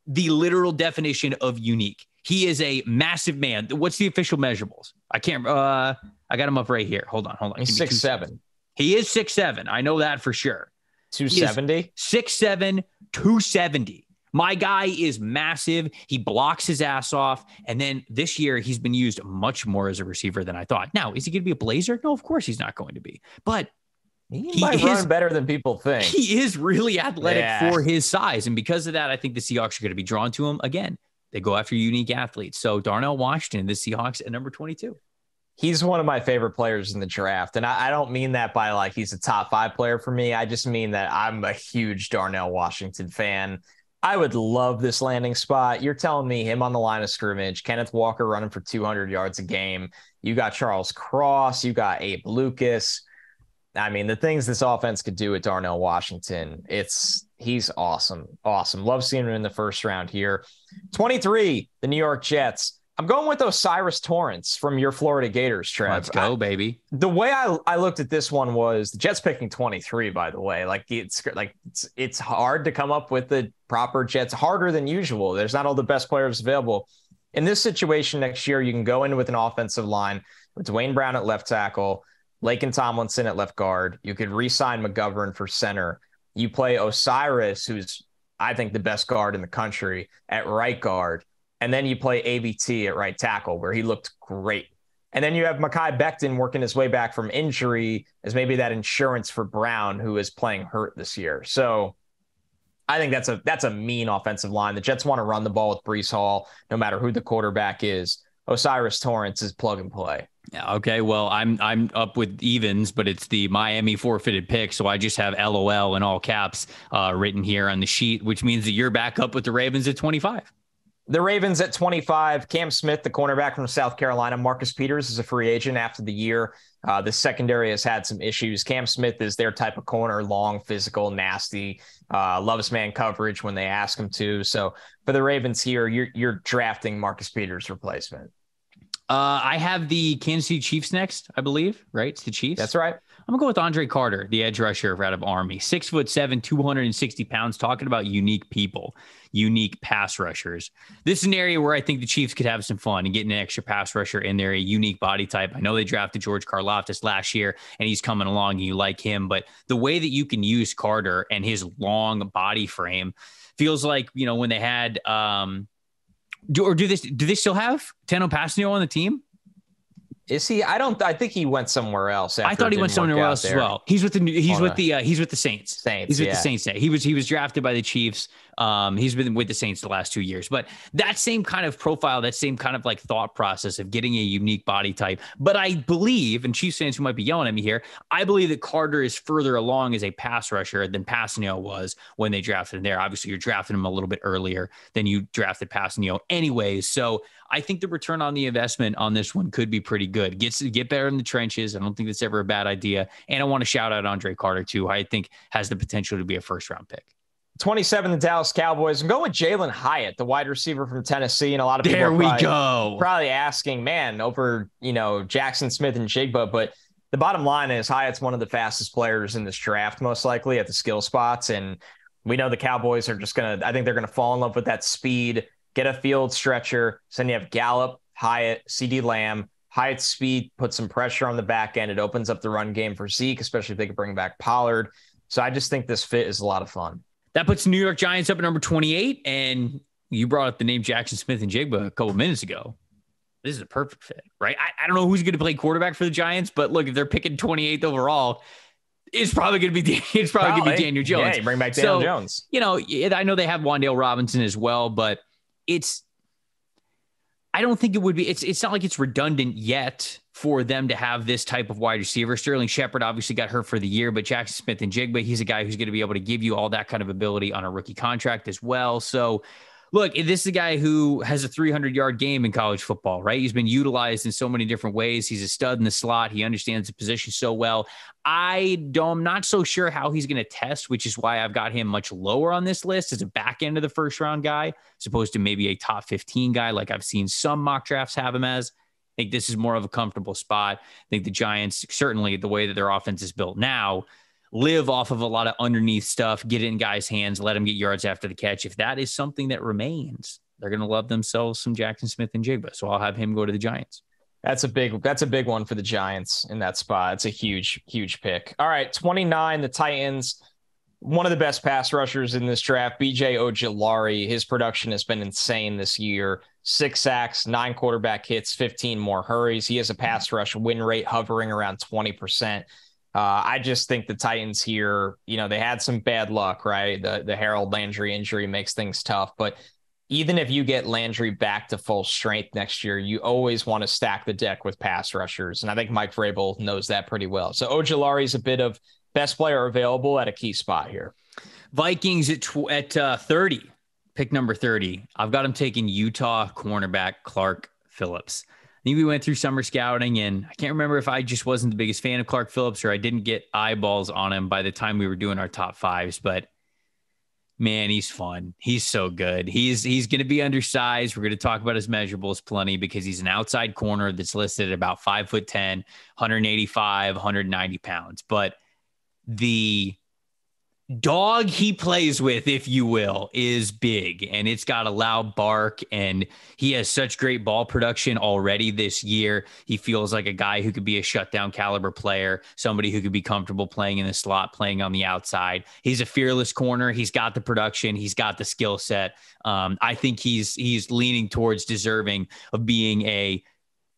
the literal definition of unique. He is a massive man. What's the official measurables? I can't, I got him up right here. Hold on. He's 6'7". He is 6'7". I know that for sure. 270? 6'7", 270. My guy is massive. He blocks his ass off. And then this year, he's been used much more as a receiver than I thought. Now, is he going to be a Blazer? No, of course he's not going to be. But he might run better than people think. He is really athletic for his size. And because of that, I think the Seahawks are going to be drawn to him. Again, they go after unique athletes. So Darnell Washington, the Seahawks at number 22. He's one of my favorite players in the draft. And I don't mean that by like he's a top 5 player for me. I just mean that I'm a huge Darnell Washington fan. I would love this landing spot. You're telling me him on the line of scrimmage, Kenneth Walker running for 200 yards a game. You got Charles Cross. You got Abe Lucas. I mean, the things this offense could do with Darnell Washington, he's awesome. Awesome. Love seeing him in the first round here. 23, the New York Jets. I'm going with Osiris Torrance from your Florida Gators, Trev. Let's go, baby. The way I looked at this one was the Jets picking 23, by the way. It's hard to come up with the proper Jets, harder than usual. There's not all the best players available. In this situation next year, you can go in with an offensive line with Dwayne Brown at left tackle, Laken Tomlinson at left guard. You could re-sign McGovern for center. You play Osiris, who's, I think, the best guard in the country, at right guard. And then you play AVT at right tackle, where he looked great. And then you have Mekhi Becton working his way back from injury as maybe that insurance for Brown, who is playing hurt this year. So I think that's a mean offensive line. The Jets want to run the ball with Breece Hall, no matter who the quarterback is. Osiris Torrance is plug and play. Yeah, okay. Well, I'm up with evens, but it's the Miami forfeited pick, so I just have LOL in all caps written here on the sheet, which means that you're back up with the Ravens at 25. The Ravens at 25, Cam Smith, the cornerback from South Carolina. Marcus Peters is a free agent after the year. The secondary has had some issues. Cam Smith is their type of corner, long, physical, nasty, loves man coverage when they ask him to. So for the Ravens here, you're drafting Marcus Peters' replacement. I have the Kansas City Chiefs next, I believe, right? It's the Chiefs. That's right. I'm going to go with Andre Carter, the edge rusher out of Army. 6'7", 260 pounds, talking about unique people, unique pass rushers. This is an area where I think the Chiefs could have some fun and getting an extra pass rusher in there, a unique body type. I know they drafted George Karlaftis last year, and he's coming along, and you like him. But the way that you can use Carter and his long body frame feels like, when they had do they still have Teno Passanio on the team? Is he? I think he went somewhere else. I thought he went somewhere else as well. He's with the Saints. He's with the Saints. He was drafted by the Chiefs. He's been with the Saints the last 2 years, but that same kind of profile, that same kind of like thought process of getting a unique body type. But I believe, and Chiefs fans who might be yelling at me here, I believe that Carter is further along as a pass rusher than Passanio was when they drafted him there. Obviously, you're drafting him a little bit earlier than you drafted Passanio anyways. So I think the return on the investment on this one could be pretty good. Get better in the trenches. I don't think that's ever a bad idea. And I want to shout out Andre Carter too, who I think has the potential to be a first-round pick. 27, the Dallas Cowboys. I'm going with Jalen Hyatt, the wide receiver from Tennessee. And a lot of people probably asking, man, over, Jackson Smith and Jigba. But the bottom line is Hyatt's one of the fastest players in this draft, most likely at the skill spots. And we know the Cowboys are I think they're going to fall in love with that speed, get a field stretcher. So then you have Gallup, Hyatt, CeeDee Lamb. Hyatt's speed puts some pressure on the back end. It opens up the run game for Zeke, especially if they could bring back Pollard. So I just think this fit is a lot of fun. That puts the New York Giants up at number 28. And you brought up the name Jackson Smith and Jigba a couple minutes ago. This is a perfect fit, right? I don't know who's going to play quarterback for the Giants, but look, if they're picking 28th overall, it's probably going to be Daniel Jones. Yeah, bring back Daniel Jones. I know they have Wan'Dale Robinson as well, but I don't think it would be. It's not like it's redundant yet for them to have this type of wide receiver. Sterling Shepard obviously got hurt for the year, but Jackson Smith and Jigba, he's a guy who's going to be able to give you all that kind of ability on a rookie contract as well. So look, this is a guy who has a 300-yard game in college football, right? He's been utilized in so many different ways. He's a stud in the slot. He understands the position so well. I'm not so sure how he's going to test, which is why I've got him much lower on this list as a back end of the first round guy, as opposed to maybe a top 15 guy like I've seen some mock drafts have him as. I think this is more of a comfortable spot. I think the Giants, certainly the way that their offense is built now, live off of a lot of underneath stuff, get it in guys' hands, let them get yards after the catch. If that is something that remains, they're going to love themselves some Jackson Smith and Jigba. So I'll have him go to the Giants. That's a big one for the Giants in that spot. It's a huge pick. All right, 29, the Titans. One of the best pass rushers in this draft, B.J. Ojulari. His production has been insane this year. 6 sacks, 9 quarterback hits, 15 more hurries. He has a pass rush win rate hovering around 20%. I just think the Titans here, they had some bad luck, right? The Harold Landry injury makes things tough, but even if you get Landry back to full strength next year, you always want to stack the deck with pass rushers. And I think Mike Vrabel knows that pretty well. So Ojulari is a bit of best player available at a key spot here. Vikings at 30, pick number 30. I've got him taking Utah cornerback Clark Phillips. I think we went through summer scouting, and I can't remember if I just wasn't the biggest fan of Clark Phillips or I didn't get eyeballs on him by the time we were doing our top fives, but man, he's fun. He's so good. He's going to be undersized. We're going to talk about his measurables plenty because he's an outside corner that's listed at about 5'10", 185, 190 pounds. But the dog he plays with, if you will, is big, and it's got a loud bark, and he has such great ball production already this year. He feels like a guy who could be a shutdown caliber player, somebody who could be comfortable playing in the slot, playing on the outside. He's a fearless corner. He's got the production. He's got the skill set. I think he's leaning towards deserving of being a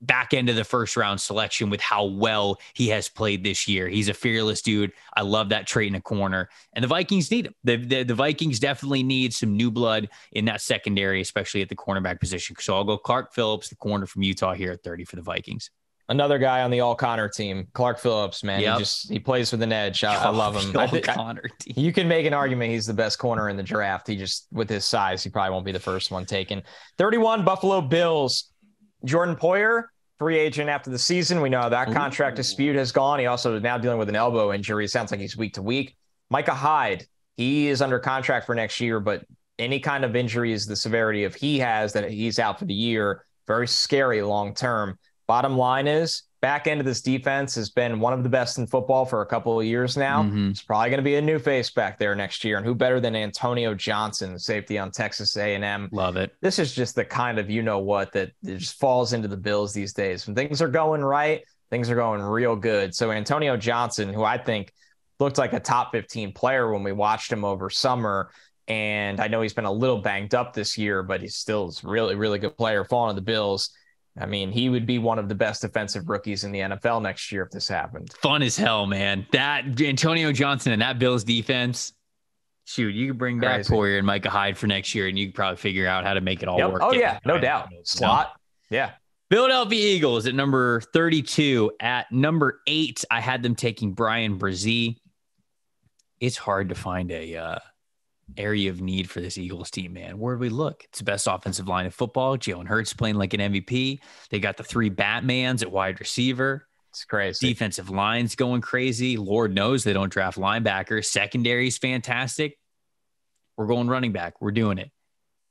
back end of the first round selection with how well he has played this year. He's a fearless dude. I love that trait in a corner, and the Vikings need him. The Vikings definitely need some new blood in that secondary, especially at the cornerback position. So I'll go Clark Phillips, the corner from Utah, here at 30 for the Vikings. Another guy on the All-Connor team, Clark Phillips, man. Yep. He plays with an edge. I love him. All-Connor team. You can make an argument he's the best corner in the draft. He just, with his size, he probably won't be the first one taken. 31, Buffalo Bills. Jordan Poyer, free agent after the season. We know that contract dispute has gone. He also is now dealing with an elbow injury. It sounds like he's week to week. Micah Hyde, he is under contract for next year, but any kind of injury is the severity of he has that he's out for the year. Very scary long term. Bottom line is, back end of this defense has been one of the best in football for a couple of years now. It's probably going to be a new face back there next year. And who better than Antonio Johnson, safety on Texas A&M. Love it. This is just the kind of you-know-what that just falls into the Bills these days. When things are going right, things are going real good. So Antonio Johnson, who I think looked like a top 15 player when we watched him over summer, and I know he's been a little banged up this year, but he's still a really, really good player, falling to the Bills. I mean, he would be one of the best defensive rookies in the NFL next year if this happened. Fun as hell, man. That Antonio Johnson and that Bills defense. Shoot, you could bring back Poyer and Micah Hyde for next year, and you could probably figure out how to make it all work. Oh, yeah, no doubt. Slot. Yeah. Philadelphia Eagles at number 32. At number 8, I had them taking Brian Brzee. It's hard to find a area of need for this Eagles team, man. Where do we look? It's the best offensive line of football. Jalen Hurts playing like an MVP. They got the 3 Batmans at wide receiver. It's crazy. Defensive line's going crazy. Lord knows they don't draft linebackers. Secondary's fantastic. We're going running back. We're doing it.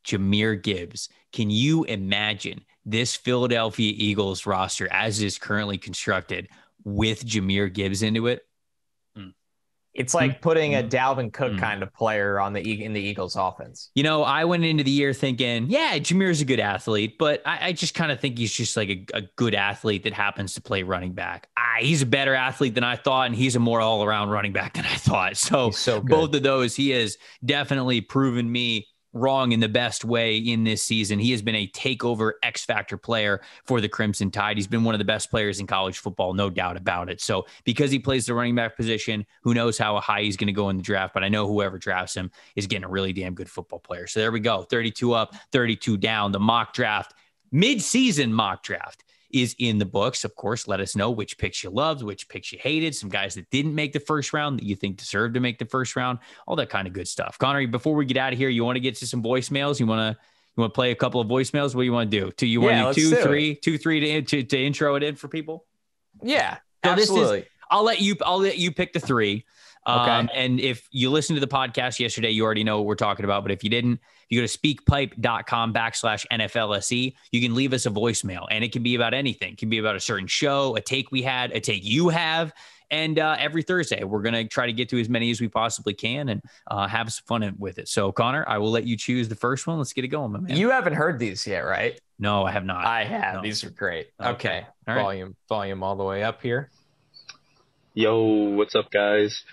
Jahmyr Gibbs. Can you imagine this Philadelphia Eagles roster as it is currently constructed with Jahmyr Gibbs into it? It's like putting a Dalvin Cook kind of player in the Eagles offense. You know, I went into the year thinking, yeah, Jahmyr's a good athlete, but I just kind of think he's just like a good athlete that happens to play running back. He's a better athlete than I thought, and he's a more all-around running back than I thought. So both of those, he has definitely proven me wrong in the best way in this season. He has been a takeover X-factor player for the Crimson Tide. He's been one of the best players in college football, no doubt about it. So because he plays the running back position, who knows how high he's going to go in the draft, but I know whoever drafts him is getting a really damn good football player. So there we go. 32 up, 32 down. The mock draft, mid-season mock draft, is in the books. Of course, let us know which picks you loved, which picks you hated, some guys that didn't make the first round that you think deserved to make the first round, all that kind of good stuff. Connor, before we get out of here, you want to get to some voicemails? You want to play a couple of voicemails? What do you want to do? You want to do two, three to intro it in for people? Yeah, so absolutely. I'll let you pick the 3. Okay. And if you listened to the podcast yesterday, you already know what we're talking about. But if you didn't, you go to speakpipe.com/NFLSE. You can leave us a voicemail, and it can be about anything. It can be about a certain show, a take we had, a take you have. And every Thursday, we're going to try to get to as many as we possibly can and have some fun with it. So, Connor, I will let you choose the first one. Let's get it going, my man. You haven't heard these yet, right? No, I have not. I have. No. These are great. Okay. All right. Volume all the way up here. Yo, what's up, guys?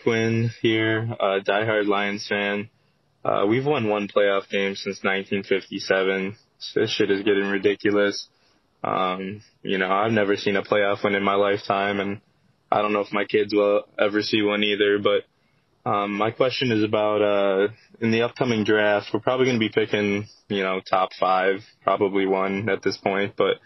Quinn here, diehard Lions fan. We've won 1 playoff game since 1957. So this shit is getting ridiculous. You know, I've never seen a playoff win in my lifetime, and I don't know if my kids will ever see one either. But my question is about in the upcoming draft, we're probably going to be picking, you know, top 5, probably 1 at this point. But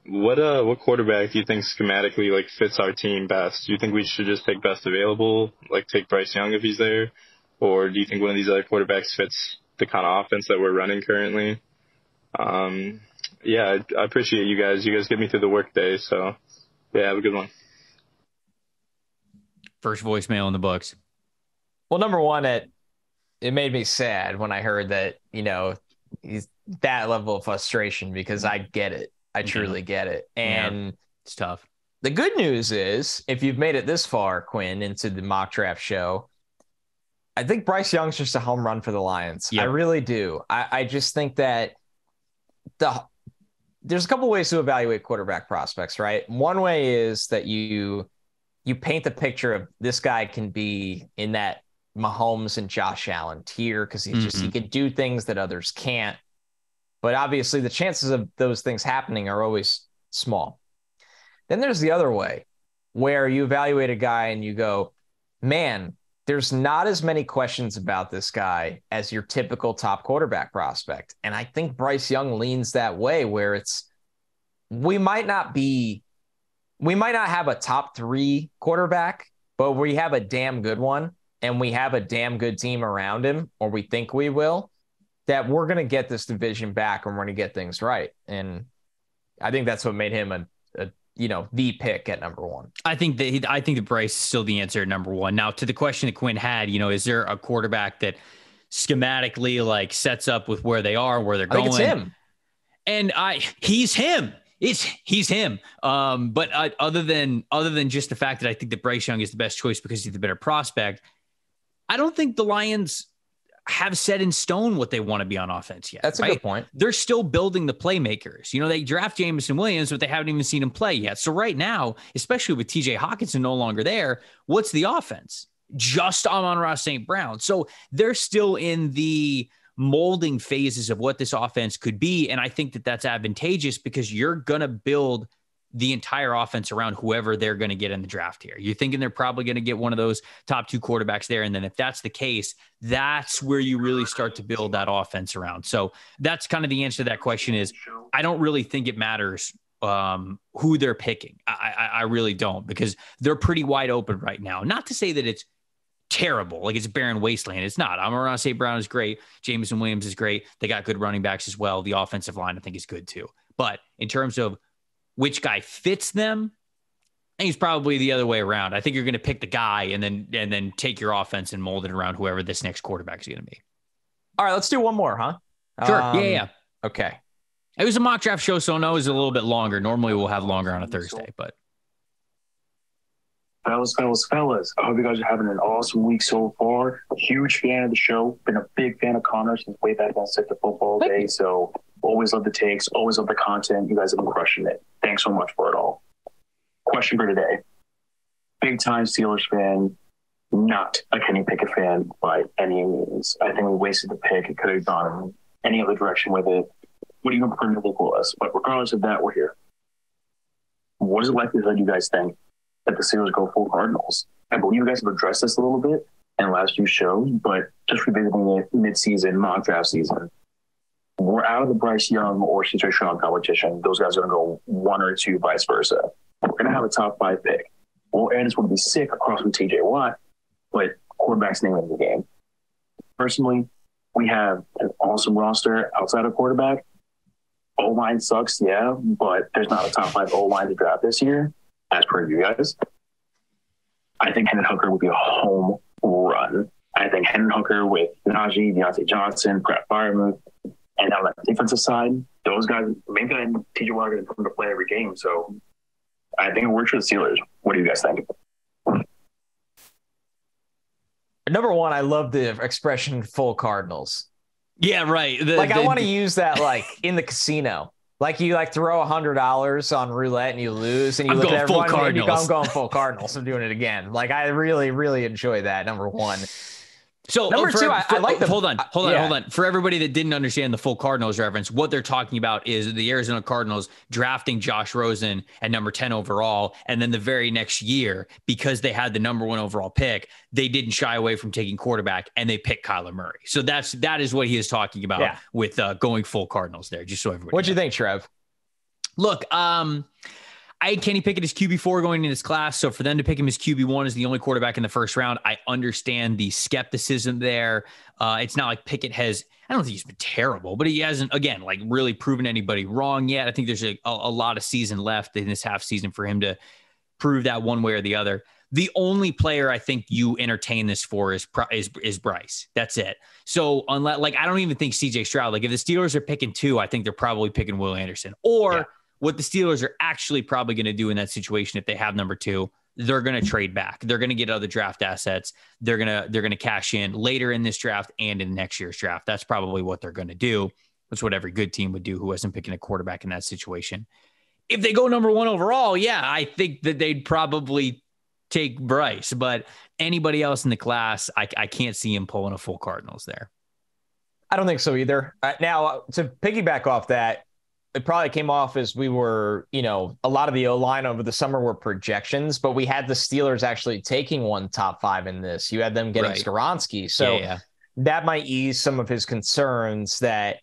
what quarterback do you think schematically like fits our team best? Do you think we should just take best available, like take Bryce Young if he's there? Or do you think one of these other quarterbacks fits the kind of offense that we're running currently? Yeah, I appreciate you guys. You guys get me through the workday. So, yeah, have a good one. First voicemail in the books. Well, number one, it made me sad when I heard that, you know, he's that level of frustration because I get it. I truly get it. And it's tough. The good news is, if you've made it this far, Quinn, into the mock draft show, I think Bryce Young's just a home run for the Lions. Yep. I really do. I just think that there's a couple ways to evaluate quarterback prospects, right? One way is that you paint the picture of this guy can be in that Mahomes and Josh Allen tier because he can do things that others can't. But obviously the chances of those things happening are always small. Then there's the other way where you evaluate a guy and you go, man, there's not as many questions about this guy as your typical top quarterback prospect. And I think Bryce Young leans that way where we might not have a top 3 quarterback, but we have a damn good one and we have a damn good team around him, or we think we will, that we're going to get this division back and we're going to get things right. And I think that's what made him the pick at number 1. I think that Bryce is still the answer at number 1. Now, to the question that Quinn had, is there a quarterback that schematically like sets up with where they are, where they're going? I think it's him. And he's him. He's him. But other than just the fact that I think that Bryce Young is the best choice because he's the better prospect, I don't think the Lions have set in stone what they want to be on offense yet. That's a good point. They're still building the playmakers. They draft Jameson Williams, but they haven't even seen him play yet. So right now, especially with TJ Hawkinson no longer there, what's the offense? Just Amon-Ra St. Brown. So they're still in the molding phases of what this offense could be. And I think that that's advantageous because you're going to build the entire offense around whoever they're going to get in the draft here. You're thinking they're probably going to get one of those top 2 quarterbacks there. And then if that's the case, that's where you really start to build that offense around. So that's kind of the answer to that question is I don't really think it matters who they're picking. I really don't, because they're pretty wide open right now. Not to say that it's terrible, like it's a barren wasteland. It's not. Amon-Ra St. Brown is great. Jameson Williams is great. They got good running backs as well. The offensive line, I think, is good too. But in terms of which guy fits them, I think it's probably the other way around. I think you're going to pick the guy and then take your offense and mold it around whoever this next quarterback is going to be. All right, let's do one more, huh? Sure. Yeah. Okay. It was a mock draft show, so no, it was a little bit longer. Normally we'll have longer on a Thursday, but. Fellas. I hope you guys are having an awesome week so far. Huge fan of the show. Been a big fan of Connor since way back on Sick the Football Day. So always love the takes, always love the content. You guys have been crushing it. Thanks so much for it all. Question for today. Big time Steelers fan, not a Kenny Pickett fan by any means. I think we wasted the pick. It could have gone any other direction with it. What do you prefer to look with us? But regardless of that, we're here. What is the likelihood you guys think that the Steelers go full Cardinals? I believe you guys have addressed this a little bit in the last few shows, but just revisiting it mid-season, mock draft season, we're out of the Bryce Young or CJ Stroud competition. Those guys are going to go 1 or 2, vice versa. We're going to have a top 5 pick. Well, Aaron's going to be sick across from TJ Watt, but quarterback's name of the game. Personally, we have an awesome roster outside of quarterback. O-line sucks, yeah, but there's not a top 5 O-line to draft this year, as per you guys. I think Hendon Hooker would be a home run. I think Hendon Hooker with Najee, Deontay Johnson, Pratt Firemuth, and on the defensive side, those guys, maybe TJ Watt are going to come to play every game. So I think it works for the Steelers. What do you guys think? Number one, I love the expression "full Cardinals." Yeah, right. I want to use that like in the casino. Like you throw $100 on roulette and you lose, and you look at everyone and you go, "I'm going full Cardinals. I'm doing it again." Like I really, really enjoy that. Number one. So number two, I like the. Hold on. For everybody that didn't understand the full Cardinals reference, what they're talking about is the Arizona Cardinals drafting Josh Rosen at number 10 overall, and then the very next year, because they had the number 1 overall pick, they didn't shy away from taking quarterback, and they picked Kyler Murray. So that is what he is talking about with going full Cardinals there. Just so everybody. What'd you think, Trev? Look, I had Kenny Pickett as QB4 going in this class. So for them to pick him as QB1 as the only quarterback in the first round, I understand the skepticism there. It's not like Pickett I don't think he's been terrible, but he hasn't, again, like really proven anybody wrong yet. I think there's a lot of season left in this half season for him to prove that one way or the other. The only player I think you entertain this for is Bryce. That's it. So unless, I don't even think CJ Stroud, if the Steelers are picking 2, I think they're probably picking Will Anderson what the Steelers are actually probably going to do in that situation if they have number 2, they're going to trade back. They're going to get other draft assets. They're going to cash in later in this draft and in next year's draft. That's probably what they're going to do. That's what every good team would do who wasn't picking a quarterback in that situation. If they go number 1 overall, I think that they'd probably take Bryce, but anybody else in the class, I can't see him pulling a full Cardinals there. I don't think so either. Now, to piggyback off that, it probably came off as we were, a lot of the O-line over the summer were projections, but we had the Steelers actually taking one top 5 in this. You had them getting Skoronski. So that might ease some of his concerns that,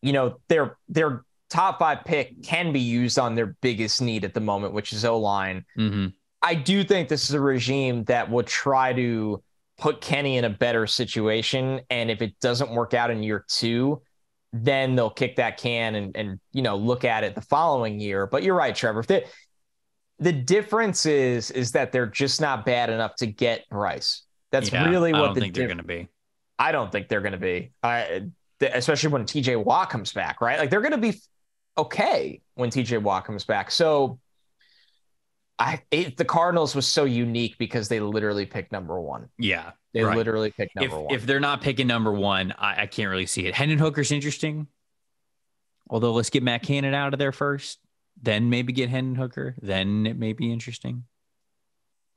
their top 5 pick can be used on their biggest need at the moment, which is O-line. Mm-hmm. I do think this is a regime that will try to put Kenny in a better situation. And if it doesn't work out in year 2, then they'll kick that can and look at it the following year. But you're right, Trevor. The difference is that they're just not bad enough to get Bryce. That's really what I don't think they're going to be. I don't think they're going to be, especially when TJ Watt comes back, right? They're going to be okay when TJ Watt comes back. So the Cardinals was so unique because they literally picked number 1. Yeah. They literally picked number 1. If they're not picking number 1, I can't really see it. Hendon Hooker's interesting. Although let's get Matt Cannon out of there first, then maybe get Hendon Hooker. Then it may be interesting.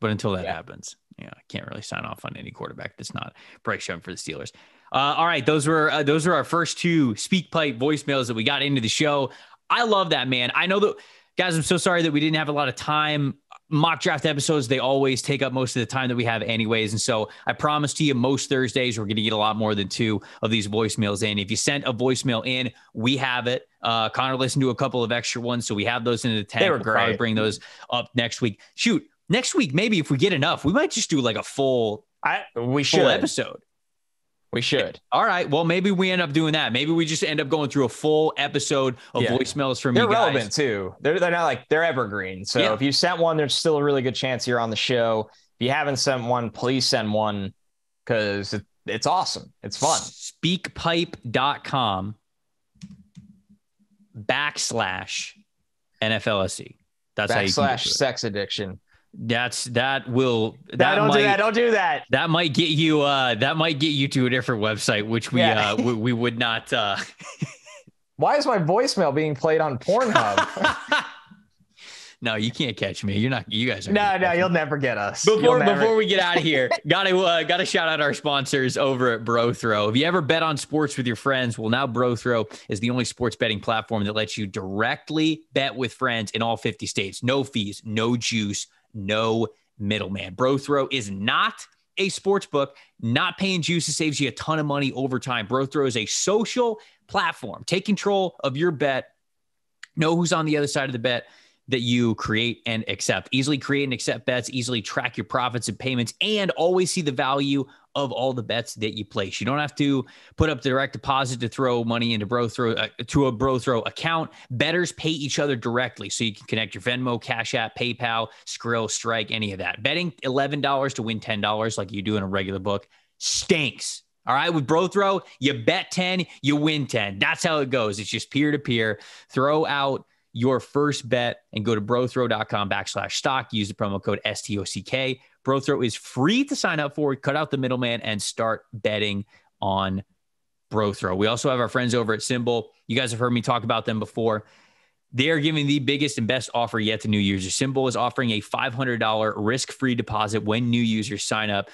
But until that happens, I can't really sign off on any quarterback that's not Bryce Young for the Steelers. All right, those were our first two Speak Pipe voicemails that we got into the show. I love that, man. I know that, guys, I'm so sorry that we didn't have a lot of time. Mock draft episodes, they always take up most of the time that we have anyways. And so I promise to you, most Thursdays, we're going to get a lot more than 2 of these voicemails in. If you sent a voicemail in, we have it. Connor listened to a couple of extra ones, so we have those in the tank. They were we'll great. probably bring those up next week. Shoot, next week, maybe if we get enough, we might just do like a full episode. We should. All right. Well, maybe we end up doing that. Maybe we just end up going through a full episode of voicemails from you guys. They're relevant too. They're not like they're evergreen. So if you sent one, there's still a really good chance you're on the show. If you haven't sent one, please send one because it's awesome. It's fun. Speakpipe.com/NFLSE. That's how you can /sex addiction. Don't do that. That might get you to a different website, which we would not. Why is my voicemail being played on Pornhub? No, you can't catch me. You guys are. No, you'll never get us. Before we get out of here, gotta shout out our sponsors over at BroThrow. If you ever bet on sports with your friends, well, now BroThrow is the only sports betting platform that lets you directly bet with friends in all 50 states. No fees, no juice, no middleman. BroThrow is not a sports book. Not paying juice saves you a ton of money over time. BroThrow is a social platform. Take control of your bet. Know who's on the other side of the bet that you create and accept. Easily create and accept bets, easily track your profits and payments, and always see the value of all the bets that you place. You don't have to put up direct deposit to throw money into to a BroThrow account. Bettors pay each other directly, so you can connect your Venmo, Cash App, PayPal, Skrill, Strike, any of that. Betting $11 to win $10 like you do in a regular book stinks. All right, with BroThrow, you bet 10, you win 10. That's how it goes. It's just peer-to-peer. Throw out your first bet and go to brothrow.com/stock. Use the promo code STOCK. BroThrow is free to sign up for. Cut out the middleman and start betting on BroThrow. We also have our friends over at Symbol. You guys have heard me talk about them before. They are giving the biggest and best offer yet to new users. Symbol is offering a $500 risk-free deposit when new users sign up,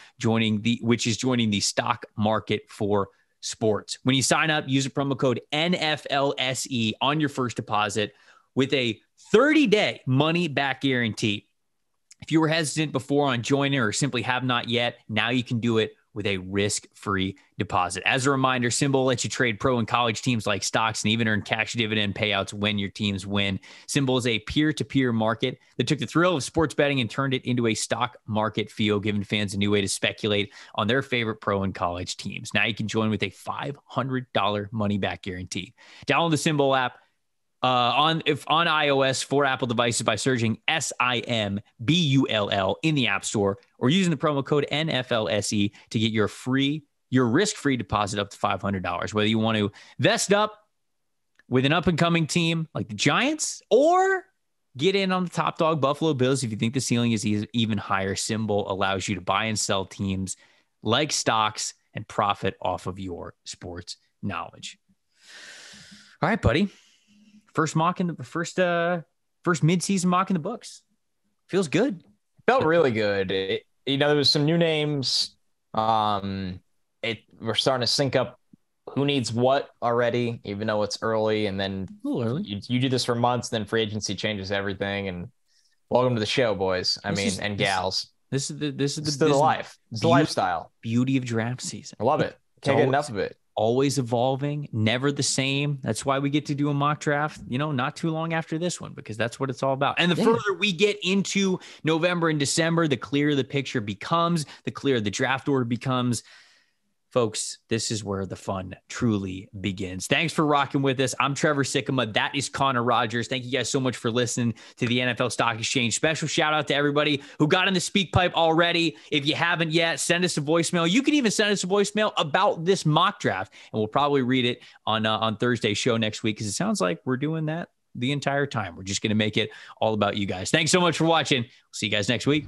which is joining the stock market for sports. When you sign up, use the promo code NFLSE on your first deposit with a 30-day money-back guarantee. If you were hesitant before on joining or simply have not yet, now you can do it with a risk-free deposit. As a reminder, Symbol lets you trade pro and college teams like stocks and even earn cash dividend payouts when your teams win. Symbol is a peer-to-peer market that took the thrill of sports betting and turned it into a stock market feel, giving fans a new way to speculate on their favorite pro and college teams. Now you can join with a $500 money-back guarantee. Download the Symbol app on iOS for Apple devices by searching SIMBULL in the App Store or using the promo code NFLSE to get your risk-free deposit up to $500. Whether you want to vest up with an up-and-coming team like the Giants or get in on the top dog Buffalo Bills if you think the ceiling is even higher, Symbol allows you to buy and sell teams like stocks and profit off of your sports knowledge. All right, buddy. First mid-season mock in the books. Feels good. Felt really good. There was some new names. We're starting to sync up who needs what already, even though it's early. And then a little early. You do this for months, then free agency changes everything. And welcome to the show, boys. Gals. This is the life. It's the lifestyle. Beauty of draft season. I love it. Can't get enough of it. Always evolving, never the same. That's why we get to do a mock draft, not too long after this one, because that's what it's all about. And the further we get into November and December, the clearer the picture becomes, the clearer the draft order becomes. Folks, this is where the fun truly begins. Thanks for rocking with us. I'm Trevor Sikkema. That is Connor Rogers. Thank you guys so much for listening to the NFL Stock Exchange. Special shout out to everybody who got in the speak pipe already. If you haven't yet, send us a voicemail. You can even send us a voicemail about this mock draft, and we'll probably read it on Thursday's show next week because it sounds like we're doing that the entire time. We're just going to make it all about you guys. Thanks so much for watching. We'll see you guys next week.